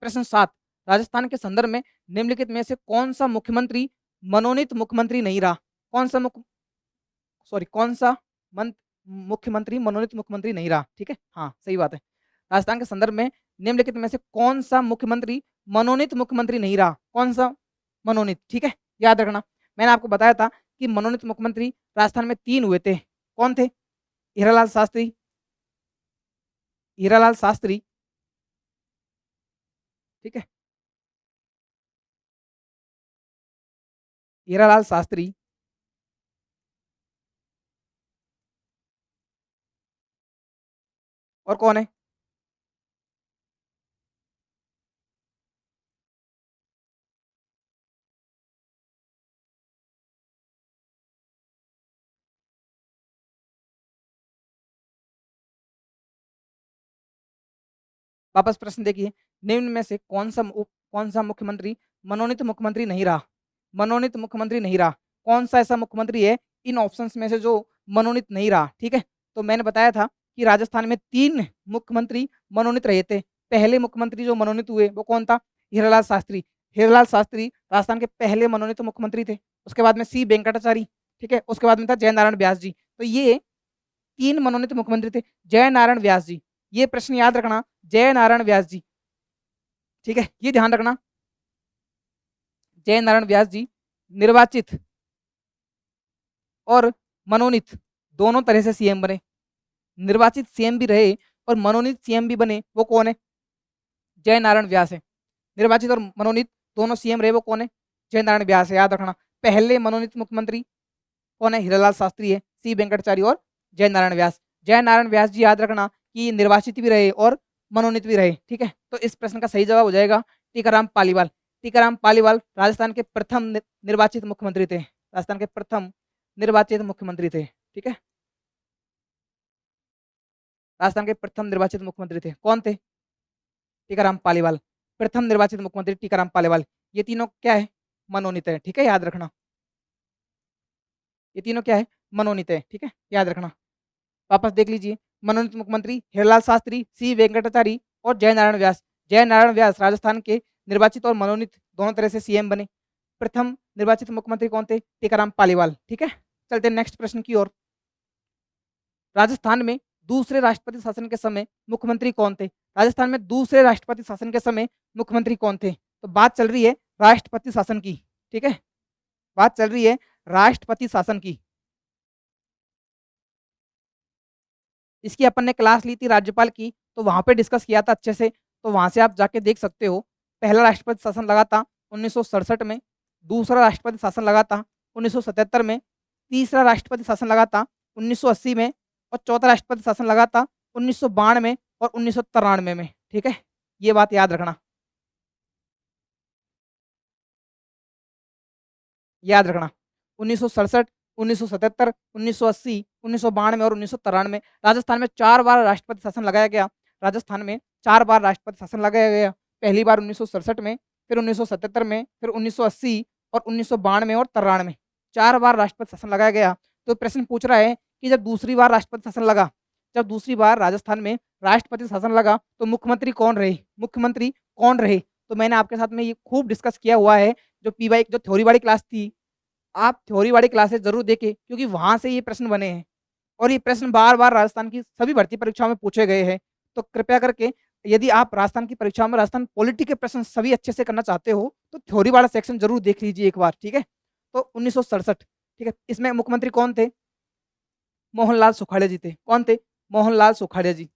प्रश्न 7, राजस्थान के संदर्भ में निम्नलिखित में से कौन सा मुख्यमंत्री मनोनीत मुख्यमंत्री नहीं रहा? कौन सा कौन सा मुख्यमंत्री मनोनीत मुख्यमंत्री नहीं रहा, ठीक है, हाँ सही बात है। राजस्थान के संदर्भ में निम्नलिखित में से कौन सा मुख्यमंत्री मनोनीत मुख्यमंत्री नहीं रहा? कौन सा मनोनीत, ठीक है, याद रखना। मैंने आपको बताया था कि मनोनीत मुख्यमंत्री राजस्थान में 3 हुए थे। कौन थे? हीरालाल शास्त्री, हीरालाल शास्त्री, ठीक है, हीरालाल शास्त्री, और कौन है? वापस प्रश्न देखिए, निम्न में से कौन सा मुख्यमंत्री मनोनीत मुख्यमंत्री नहीं रहा? मनोनीत मुख्यमंत्री नहीं रहा। कौन सा ऐसा मुख्यमंत्री है इन ऑप्शंस में से जो मनोनीत नहीं रहा? ठीक है, तो मैंने बताया था कि राजस्थान में 3 मुख्यमंत्री मनोनीत रहे थे। पहले मुख्यमंत्री जो मनोनीत हुए वो कौन था? हीरालाल शास्त्री। हीरालाल शास्त्री राजस्थान के पहले मनोनीत मुख्यमंत्री थे। उसके बाद में सी वेंकटाचारी, ठीक है, उसके बाद में था जयनारायण व्यास जी। तो ये 3 मनोनीत मुख्यमंत्री थे। जयनारायण व्यास जी, ये प्रश्न याद रखना, जयनारायण व्यास जी, ठीक है, ये ध्यान रखना। जयनारायण व्यास जी निर्वाचित और मनोनीत दोनों तरह से सीएम बने। निर्वाचित सीएम भी रहे और मनोनीत सीएम भी बने, वो कौन है? जयनारायण व्यास है। निर्वाचित और मनोनीत दोनों सीएम रहे, वो कौन है? जयनारायण व्यास है, याद रखना। पहले मनोनीत मुख्यमंत्री कौन है? हीरालाल शास्त्री है, सी वेंकटाचार्य और जयनारायण व्यास। जयनारायण व्यास जी याद रखना कि निर्वाचित भी रहे और मनोनीत भी रहे, ठीक है। तो इस प्रश्न का सही जवाब हो जाएगा टीकाराम पालीवाल। टीकाराम पालीवाल राजस्थान के प्रथम निर्वाचित मुख्यमंत्री थे। राजस्थान के प्रथम निर्वाचित मुख्यमंत्री थे, ठीक है। राजस्थान के प्रथम निर्वाचित मुख्यमंत्री थे, कौन थे? टीकाराम पालीवाल। प्रथम निर्वाचित मुख्यमंत्री टीकाराम पालीवाल। ये तीनों क्या है? मनोनीत है, ठीक है, याद रखना। ये तीनों क्या है? मनोनीत है, ठीक है, याद रखना। वापस देख लीजिए, मनोनीत मुख्यमंत्री हीरालाल शास्त्री, सी वेंकटाचारी और जयनारायण व्यास। जयनारायण व्यास राजस्थान के निर्वाचित और मनोनीत दोनों तरह से सीएम बने। प्रथम निर्वाचित मुख्यमंत्री कौन थे? टीकाराम पालीवाल, ठीक है। चलते हैं नेक्स्ट प्रश्न की ओर। राजस्थान में दूसरे राष्ट्रपति शासन के समय मुख्यमंत्री कौन थे? राजस्थान में दूसरे राष्ट्रपति शासन के समय मुख्यमंत्री कौन थे? तो बात चल रही है राष्ट्रपति शासन की, ठीक है, बात चल रही है राष्ट्रपति शासन की। इसकी अपन ने क्लास ली थी राज्यपाल की, तो वहां पे डिस्कस किया था अच्छे से, तो वहां से आप जाके देख सकते हो। पहला राष्ट्रपति शासन लगा था 1967 में, दूसरा राष्ट्रपति शासन लगा था 1977 में, तीसरा राष्ट्रपति शासन लगा था 1980 में, और चौथा राष्ट्रपति शासन लगा था 1992 और 1993 में, ठीक है, ये बात याद रखना। याद रखना, 1967, 1977, 1980, 1992 और 1993 राजस्थान में 4 बार राष्ट्रपति शासन लगाया गया। राजस्थान में 4 बार राष्ट्रपति शासन लगाया गया। पहली बार 1967 में, फिर 1977 में, फिर 1980 और 1992 और 93 4 बार राष्ट्रपति शासन लगाया गया। तो प्रश्न पूछ रहा है कि जब दूसरी बार राष्ट्रपति शासन लगा, जब दूसरी बार राजस्थान में राष्ट्रपति शासन लगा, तो मुख्यमंत्री कौन रहे? मुख्यमंत्री कौन रहे? तो मैंने आपके साथ में ये खूब डिस्कस किया हुआ है। जो पीवाई जो थ्योरी वाली क्लास थी, आप थ्योरी वाली क्लासेस जरूर देखें, क्योंकि वहां से ये प्रश्न बने हैं और ये प्रश्न बार बार राजस्थान की सभी भर्ती परीक्षाओं में पूछे गए हैं। तो कृपया करके, यदि आप राजस्थान की परीक्षाओं में राजस्थान पॉलिटी के प्रश्न सभी अच्छे से करना चाहते हो, तो थ्योरी वाला सेक्शन जरूर देख लीजिए एक बार, ठीक है। तो 1967, ठीक है, इसमें मुख्यमंत्री कौन थे? मोहनलाल सुखाड़िया जी थे। कौन थे? मोहनलाल सुखाड़िया जी।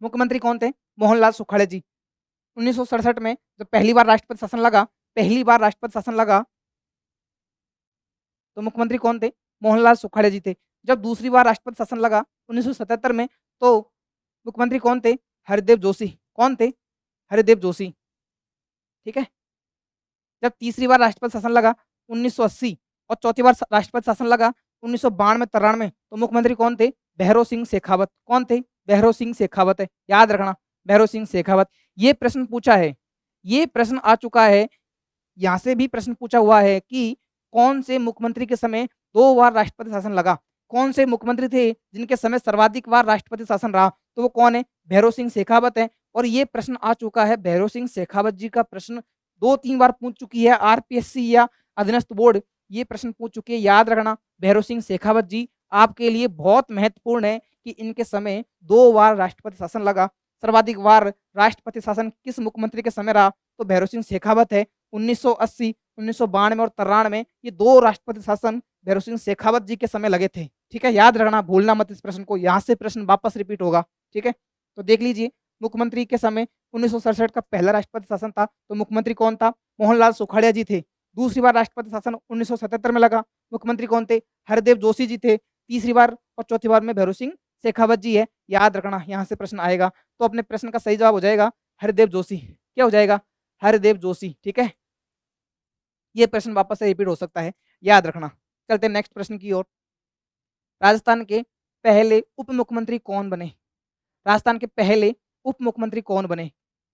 मुख्यमंत्री कौन थे? मोहनलाल सुखाड़िया जी। 1967 में जब पहली बार राष्ट्रपति शासन लगा, पहली बार राष्ट्रपति शासन लगा, तो मुख्यमंत्री कौन थे? मोहनलाल सुखाड़िया जी थे। जब दूसरी बार राष्ट्रपति शासन लगा 1977 में, तो मुख्यमंत्री कौन थे? हरिदेव जोशी। कौन थे? हरिदेव जोशी, ठीक है। जब तीसरी बार राष्ट्रपति शासन लगा 1980 और चौथी बार राष्ट्रपति शासन लगा 1992-93, तो मुख्यमंत्री कौन थे? भैरों सिंह शेखावत। कौन थे? भैरों सिंह शेखावत है, याद रखना, भैरों सिंह शेखावत। ये प्रश्न पूछा है, ये प्रश्न आ चुका है, यहाँ से भी प्रश्न पूछा हुआ है कि कौन से मुख्यमंत्री के समय 2 बार राष्ट्रपति शासन लगा? कौन से मुख्यमंत्री थे जिनके समय सर्वाधिक बार राष्ट्रपति शासन रहा? तो वो कौन है? भैरों सिंह शेखावत है। और ये प्रश्न आ चुका है, भैरों सिंह शेखावत जी का प्रश्न 2-3 बार पूछ चुकी है आरपीएससी या अधीनस्थ बोर्ड, ये प्रश्न पूछ चुकी है, याद रखना। भैरों सिंह शेखावत जी आपके लिए बहुत महत्वपूर्ण है कि इनके समय 2 बार राष्ट्रपति शासन लगा। सर्वाधिक बार राष्ट्रपति शासन किस मुख्यमंत्री के समय रहा? तो भैरों सिंह शेखावत है। 1980, 1992 और 93 ये 2 राष्ट्रपति शासन भैरों सिंह शेखावत जी के समय लगे थे, ठीक है, याद रखना, भूलना मत इस प्रश्न को। यहाँ से प्रश्न वापस रिपीट होगा, ठीक है। तो देख लीजिए, मुख्यमंत्री के समय 1967 का पहला राष्ट्रपति शासन था, तो मुख्यमंत्री कौन था? मोहनलाल सुखाड़िया जी थे। दूसरी बार राष्ट्रपति शासन 1977 में लगा, मुख्यमंत्री कौन थे? हरदेव जोशी जी थे। तीसरी बार और चौथी बार में भैरों सिंह शेखावत जी है। याद रखना, यहाँ से प्रश्न आएगा, तो अपने प्रश्न का सही जवाब हो जाएगा हरदेव जोशी। क्या हो जाएगा? हरदेव जोशी। ठीक है, ये प्रश्न वापस से रिपीट हो सकता है, याद रखना। चलते हैं नेक्स्ट प्रश्न की ओर। राजस्थान के पहले उप मुख्यमंत्री कौन बने? राजस्थान के पहले उप मुख्यमंत्री कौन बने?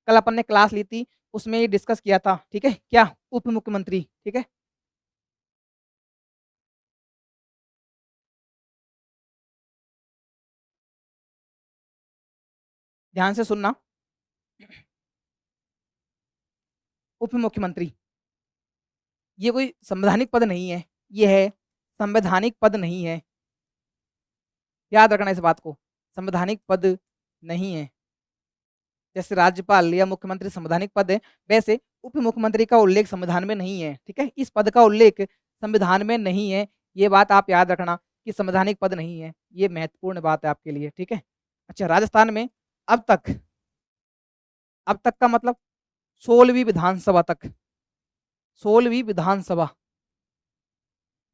कल अपन ने क्लास ली थी, उसमें ये डिस्कस किया था। ठीक है, क्या? उप मुख्यमंत्री। ठीक है, ध्यान से सुनना। उप मुख्यमंत्री ये कोई संवैधानिक पद नहीं है, ये है संवैधानिक पद नहीं है, याद रखना इस बात को, संवैधानिक पद नहीं है। जैसे राज्यपाल या मुख्यमंत्री संवैधानिक पद है, वैसे उप मुख्यमंत्री का उल्लेख संविधान में नहीं है। ठीक है, इस पद का उल्लेख संविधान में नहीं है, ये बात आप याद रखना कि संवैधानिक पद नहीं है, ये महत्वपूर्ण बात है आपके लिए। ठीक है, अच्छा, राजस्थान में अब तक, अब तक का मतलब 16वीं विधानसभा तक, 16वीं विधानसभा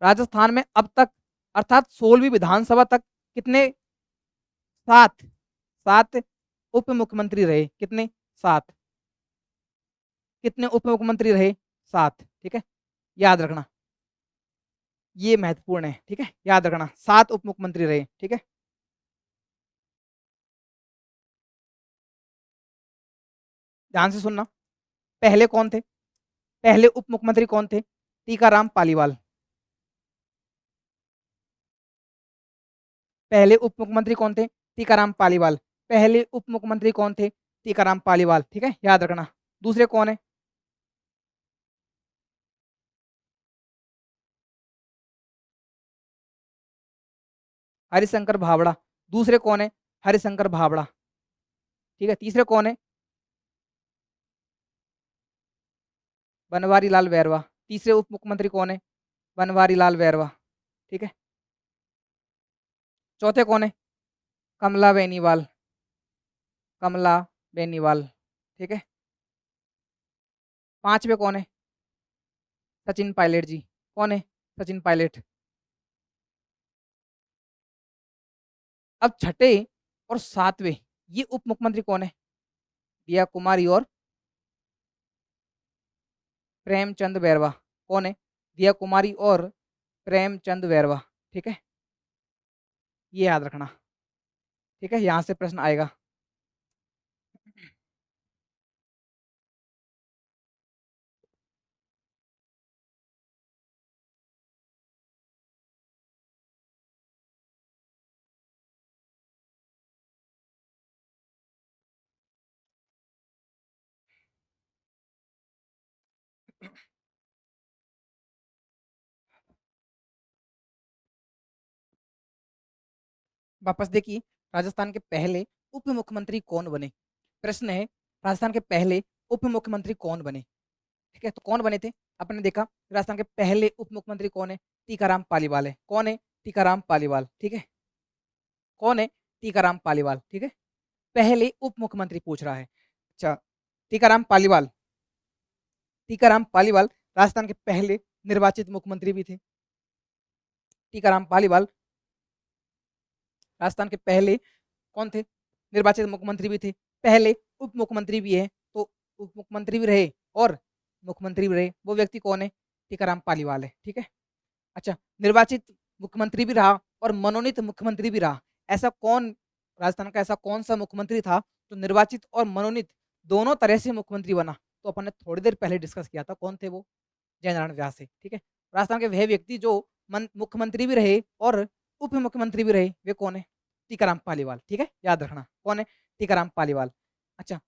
राजस्थान में अब तक, अर्थात 16वीं विधानसभा तक कितने? 7, 7 उप मुख्यमंत्री रहे। कितने? 7। कितने उप मुख्यमंत्री रहे? 7। ठीक है, याद रखना, ये महत्वपूर्ण है। ठीक है, याद रखना, 7 उप मुख्यमंत्री रहे। ठीक है, ध्यान से सुनना। पहले कौन थे? पहले उप मुख्यमंत्री कौन थे? टीकाराम पालीवाल। पहले उप मुख्यमंत्री कौन थे? टीकाराम पालीवाल। पहले उप मुख्यमंत्री कौन थे? टीकाराम पालीवाल। ठीक है, याद रखना। दूसरे कौन है? हरिशंकर भावड़ा। दूसरे कौन है? हरिशंकर भावड़ा। ठीक है, तीसरे कौन है? बनवारी लाल बैरवा। तीसरे उप मुख्यमंत्री कौन है? बनवारी लाल बैरवा। ठीक है, चौथे कौन है? कमला बेनीवाल। कमला बेनीवाल। ठीक है, पांचवे कौन है? सचिन पायलट जी। कौन है? सचिन पायलट। अब छठे और सातवें ये उप मुख्यमंत्री कौन है? दिया कुमारी और प्रेमचंद बैरवा। कौन है? दिया कुमारी और प्रेमचंद बैरवा। ठीक है, ये याद रखना। ठीक है, यहां से प्रश्न आएगा। वापस देखिए, राजस्थान के पहले उप मुख्यमंत्री कौन बने? प्रश्न है, राजस्थान के पहले उप मुख्यमंत्री कौन बने? ठीक है, तो कौन बने थे? आपने देखा राजस्थान के पहले उप मुख्यमंत्री कौन है? टीकाराम पालीवाल है। कौन है? टीकाराम पालीवाल। ठीक है, कौन है? टीकाराम पालीवाल। ठीक है, पहले उप मुख्यमंत्री पूछ रहा है। अच्छा, टीकाराम पालीवाल, टीकाराम पालीवाल राजस्थान के पहले निर्वाचित मुख्यमंत्री भी थे। टीकाराम पालीवाल राजस्थान के पहले कौन थे? निर्वाचित मुख्यमंत्री भी थे, पहले उप मुख्यमंत्री भी है, तो उप मुख्यमंत्री भी रहे और मुख्यमंत्री भी रहे। वो व्यक्ति कौन है? टीकाराम पालीवाल है। ठीक है, अच्छा, निर्वाचित मुख्यमंत्री भी रहा और मनोनीत मुख्यमंत्री भी रहा। ऐसा कौन, राजस्थान का ऐसा कौन सा मुख्यमंत्री था जो निर्वाचित और मनोनीत दोनों तरह से मुख्यमंत्री बना? तो अपन ने थोड़ी देर पहले डिस्कस किया था, कौन थे वो? जयनारायण व्यास है। ठीक है, राजस्थान के वह व्यक्ति जो मुख्यमंत्री भी रहे और उप मुख्यमंत्री भी रहे, वे कौन है? टीकाराम पालीवाल। ठीक है, याद रखना, कौन है? टीकाराम पालीवाल। अच्छा,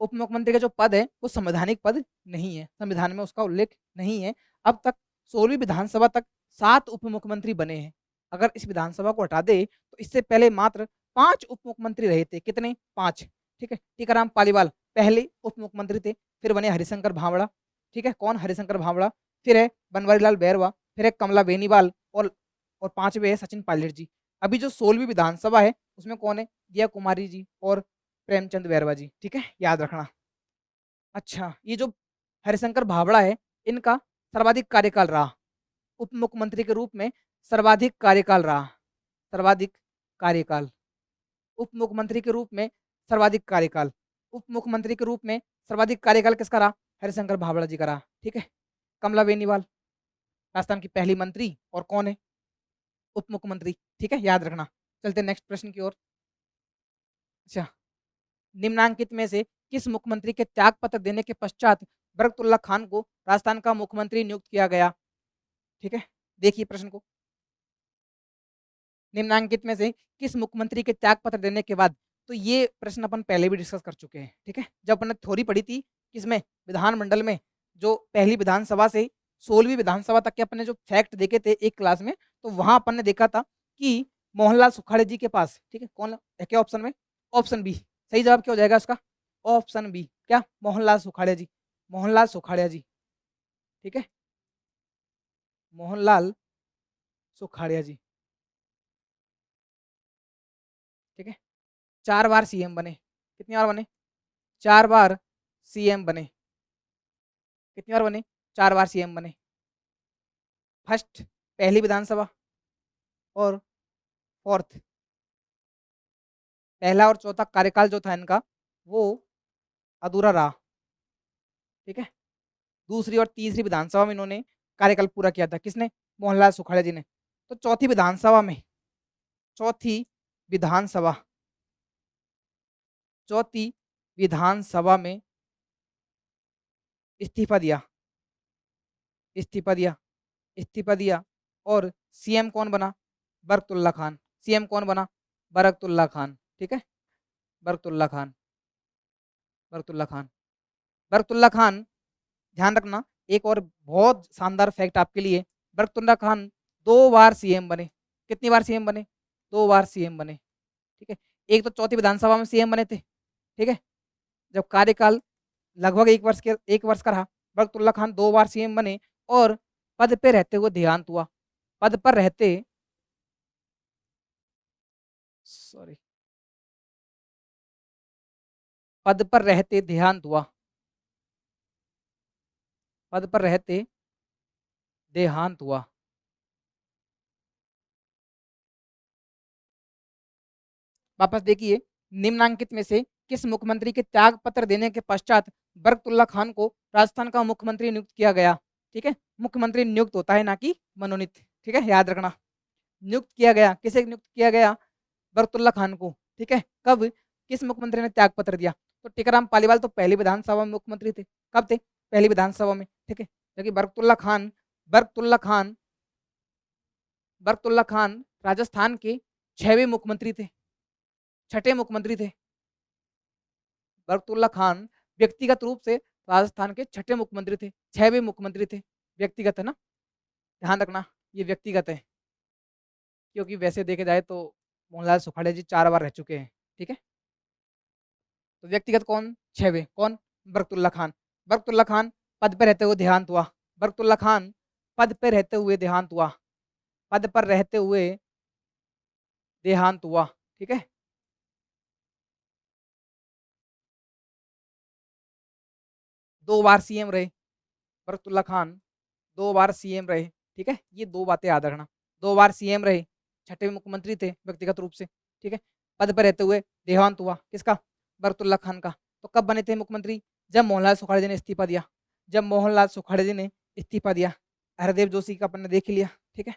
उप मुख्यमंत्री का जो पद है वो संवैधानिक पद नहीं है, संविधान में उसका उल्लेख नहीं है। अब तक 16वीं विधानसभा तक 7 उप मुख्यमंत्री बने हैं। अगर इस विधानसभा को हटा दे तो इससे पहले मात्र 5 उप मुख्यमंत्री रहे थे। कितने? 5। ठीक है, टीकाराम पालीवाल पहले उप मुख्यमंत्री थे, फिर बने हरिशंकर भावड़ा। ठीक है, कौन? हरिशंकर भावड़ा। फिर है बनवारी लाल बैरवा, फिर है कमला बेनीवाल और पांचवे है सचिन पायलट जी। अभी जो 16वीं विधानसभा है उसमें कौन है? दिया कुमारी जी और प्रेमचंद बैरवा जी, ठीक है, याद रखना। अच्छा, ये जो हरिशंकर भाभड़ा है, इनका सर्वाधिक कार्यकाल रहा, उप मुख्यमंत्री के रूप में सर्वाधिक कार्यकाल रहा, सर्वाधिक कार्यकाल, उप मुख्यमंत्री के रूप में सर्वाधिक कार्यकाल, उप मुख्यमंत्री के रूप में सर्वाधिक कार्यकाल किसका रहा? हरिशंकर भाभड़ा जी का रहा, ठीक है। कमला बेनीवाल राजस्थान की पहली मंत्री और कौन है? उप मुख्यमंत्री, ठीक है, याद रखना। चलते नेक्स्ट प्रश्न की ओर। अच्छा, निम्नांकित में से किस मुख्यमंत्री के त्याग पत्र देने के पश्चात बरकतुल्लाह खान को राजस्थान का मुख्यमंत्री नियुक्त किया गया? ठीक है, देखिए प्रश्न को। निम्नांकित में से किस मुख्यमंत्री के त्याग पत्र देने के बाद, तो ये प्रश्न अपन पहले भी डिस्कस कर चुके हैं, ठीक है, जब अपन ने थ्योरी पढ़ी थी किसमें, विधानमंडल में, जो पहली विधानसभा से 16वीं विधानसभा तक के अपन ने जो फैक्ट देखे थे एक क्लास में, तो वहां अपन ने देखा था कि मोहनलाल सुखाड़े जी के पास, ठीक है, कौन है क्या ऑप्शन में? ऑप्शन बी, सही जवाब क्या हो जाएगा उसका? ऑप्शन बी, क्या? मोहनलाल सुखाड़े जी, मोहनलाल सुखाड़िया जी, ठीक है, मोहनलाल सुखाड़िया जी, ठीक है। 4 बार सीएम बने, कितनी बार बने? 4 बार सीएम बने, कितनी बार बने? 4 बार सीएम बने। फर्स्ट पहली विधानसभा और फोर्थ, पहला और चौथा कार्यकाल जो था इनका वो अधूरा रहा, ठीक है। दूसरी और तीसरी विधानसभा में इन्होंने कार्यकाल पूरा किया था, किसने? मोहनलाल सुखाड़िया जी ने। तो चौथी विधानसभा में, चौथी विधानसभा, चौथी विधानसभा में इस्तीफा दिया, इस्तीफा दिया, इस्तीफा दिया, और सीएम कौन बना? बरकतुल्लाह खान। सीएम कौन बना? बरकतुल्लाह खान, ठीक है, बरकतुल्लाह खान, बरकतुल्लाह खान, बरकतुल्लाह खान। ध्यान रखना, एक और बहुत शानदार फैक्ट आपके लिए, बरकतुल्लाह खान 2 बार सीएम बने। कितनी बार सीएम बने? 2 बार सीएम बने, ठीक है। एक तो चौथी विधानसभा में सीएम बने थे, ठीक है, जब कार्यकाल लगभग 1 वर्ष का रहा। बरकतुल्लाह खान 2 बार सीएम बने और पद पे रहते हुए देहांत हुआ, पद पर रहते, सॉरी, पद पर रहते देहांत हुआ, पद पर रहते देहांत हुआ। वापस देखिए, निम्नांकित में से किस मुख्यमंत्री के त्याग पत्र देने के पश्चात बरकतुल्लाह खान को राजस्थान का मुख्यमंत्री नियुक्त किया गया? ठीक है, मुख्यमंत्री नियुक्त होता है ना कि मनोनीत, ठीक है, याद रखना। नियुक्त किया गया, किसे नियुक्त किया गया? बरकतुल्लाह खान को, ठीक है। कब? किस मुख्यमंत्री ने त्याग पत्र दिया? तो टीकाराम पालीवाल तो पहली विधानसभा में मुख्यमंत्री थे। कब थे? पहली विधानसभा में, ठीक है। जबकि बरकतुल्लाह खान, बरकतुल्लाह खान, बरकतुल्लाह खान राजस्थान के 6वें मुख्यमंत्री थे, 6ठे मुख्यमंत्री थे। बरकतुल्लाह खान व्यक्तिगत रूप से राजस्थान के 6ठे मुख्यमंत्री थे, 6वें मुख्यमंत्री थे। व्यक्तिगत है ना, ध्यान रखना, ये व्यक्तिगत है, क्योंकि वैसे देखे जाए तो मोहनलाल सुखाड़िया जी 4 बार रह चुके हैं, ठीक है। तो व्यक्तिगत कौन? 6वें कौन? बरकतुल्लाह खान। बरकतुल्लाह खान पद पर रहते हुए देहांत हुआ, बरकतुल्लाह खान पद पर रहते हुए देहांत हुआ, पद पर रहते हुए देहांत हुआ, ठीक है। 2 बार सीएम रहे बरकतुल्लाह खान, 2 बार सीएम रहे, ठीक है, ये 2 बातें याद रखना। 2 बार सीएम रहे, 6ठे मुख्यमंत्री थे व्यक्तिगत रूप से, ठीक है। पद पर रहते हुए देहांत हुआ, किसका? बरकतुल्लाह खान का। तो कब बने थे मुख्यमंत्री? जब मोहनलाल सुखाड़े जी ने इस्तीफा दिया, जब मोहनलाल सुखाड़े जी ने इस्तीफा दिया। हरदेव जोशी का अपन ने देख लिया, ठीक है।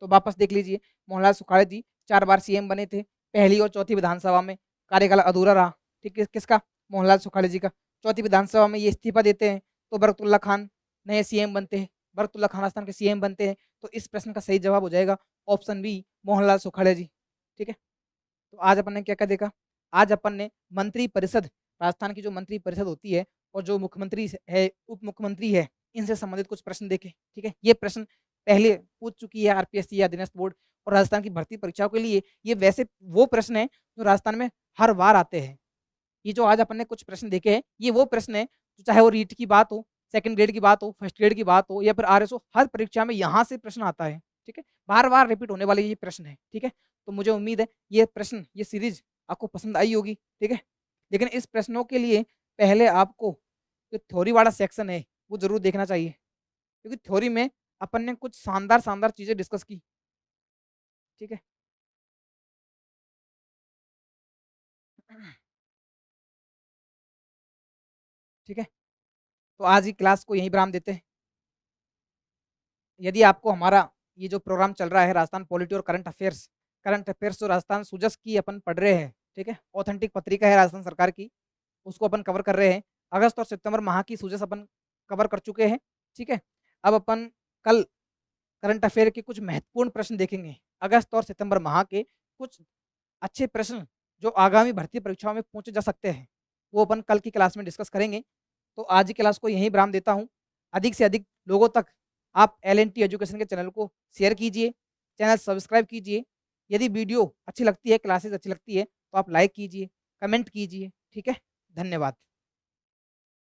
तो वापस देख लीजिए, मोहनलाल सुखाड़े जी 4 बार सीएम बने थे, पहली और चौथी विधानसभा में कार्यकाल अधूरा रहा, ठीक है, किसका? मोहनलाल सुखाड़े जी का। चौथी विधानसभा में ये इस्तीफा देते हैं तो बरकतुल्लाह खान नए सीएम बनते हैं, बरकतुल्लाह खान राजस्थान के सीएम बनते हैं। तो इस प्रश्न का सही जवाब हो जाएगा ऑप्शन बी, मोहनलाल सुखाड़िया जी, ठीक है। तो आज अपन ने क्या क्या देखा? आज अपन ने मंत्री परिषद, राजस्थान की जो मंत्री परिषद होती है और जो मुख्यमंत्री है, उप मुख्यमंत्री है, इनसे संबंधित कुछ प्रश्न देखे, ठीक है। ये प्रश्न पहले पूछ चुकी है आरपीएससी या अधीनस्थ बोर्ड और राजस्थान की भर्ती परीक्षाओं के लिए ये वैसे वो प्रश्न है जो राजस्थान में हर बार आते हैं। ये जो आज अपन ने कुछ प्रश्न देखे हैं, ये वो प्रश्न है जो चाहे वो रीट की बात हो, सेकंड ग्रेड की बात हो, फर्स्ट ग्रेड की बात हो या फिर आरएसओ, हर परीक्षा में यहाँ से प्रश्न आता है, ठीक है। बार बार रिपीट होने वाले ये प्रश्न है, ठीक है। तो मुझे उम्मीद है ये प्रश्न, ये सीरीज आपको पसंद आई होगी, ठीक है। लेकिन इस प्रश्नों के लिए पहले आपको जो थ्योरी वाला सेक्शन है वो ज़रूर देखना चाहिए, क्योंकि थ्योरी में अपन ने कुछ शानदार चीज़ें डिस्कस की। ठीक है? ठीक है? तो आज की क्लास को यहीं विराम देते हैं। यदि आपको हमारा ये जो प्रोग्राम चल रहा है राजस्थान पॉलिटी और करंट अफेयर्स जो राजस्थान सूजस की अपन पढ़ रहे हैं, ठीक है? ऑथेंटिक पत्रिका है राजस्थान सरकार की, उसको अपन कवर कर रहे हैं। अगस्त और सितंबर माह की सूजस अपन कवर कर चुके हैं, ठीक है? अब अपन कल करंट अफेयर के कुछ महत्वपूर्ण प्रश्न देखेंगे। अगस्त और सितंबर माह के कुछ अच्छे प्रश्न जो आगामी भर्ती परीक्षाओं में पूछे जा सकते हैं, वो अपन कल की क्लास में डिस्कस करेंगे। तो आज की क्लास को यहीं विराम देता हूँ। अधिक से अधिक लोगों तक आप एल&टी एजुकेशन के चैनल को शेयर कीजिए, चैनल सब्सक्राइब कीजिए। यदि वीडियो अच्छी लगती है, क्लासेस अच्छी लगती है, तो आप लाइक कीजिए, कमेंट कीजिए। ठीक है? धन्यवाद।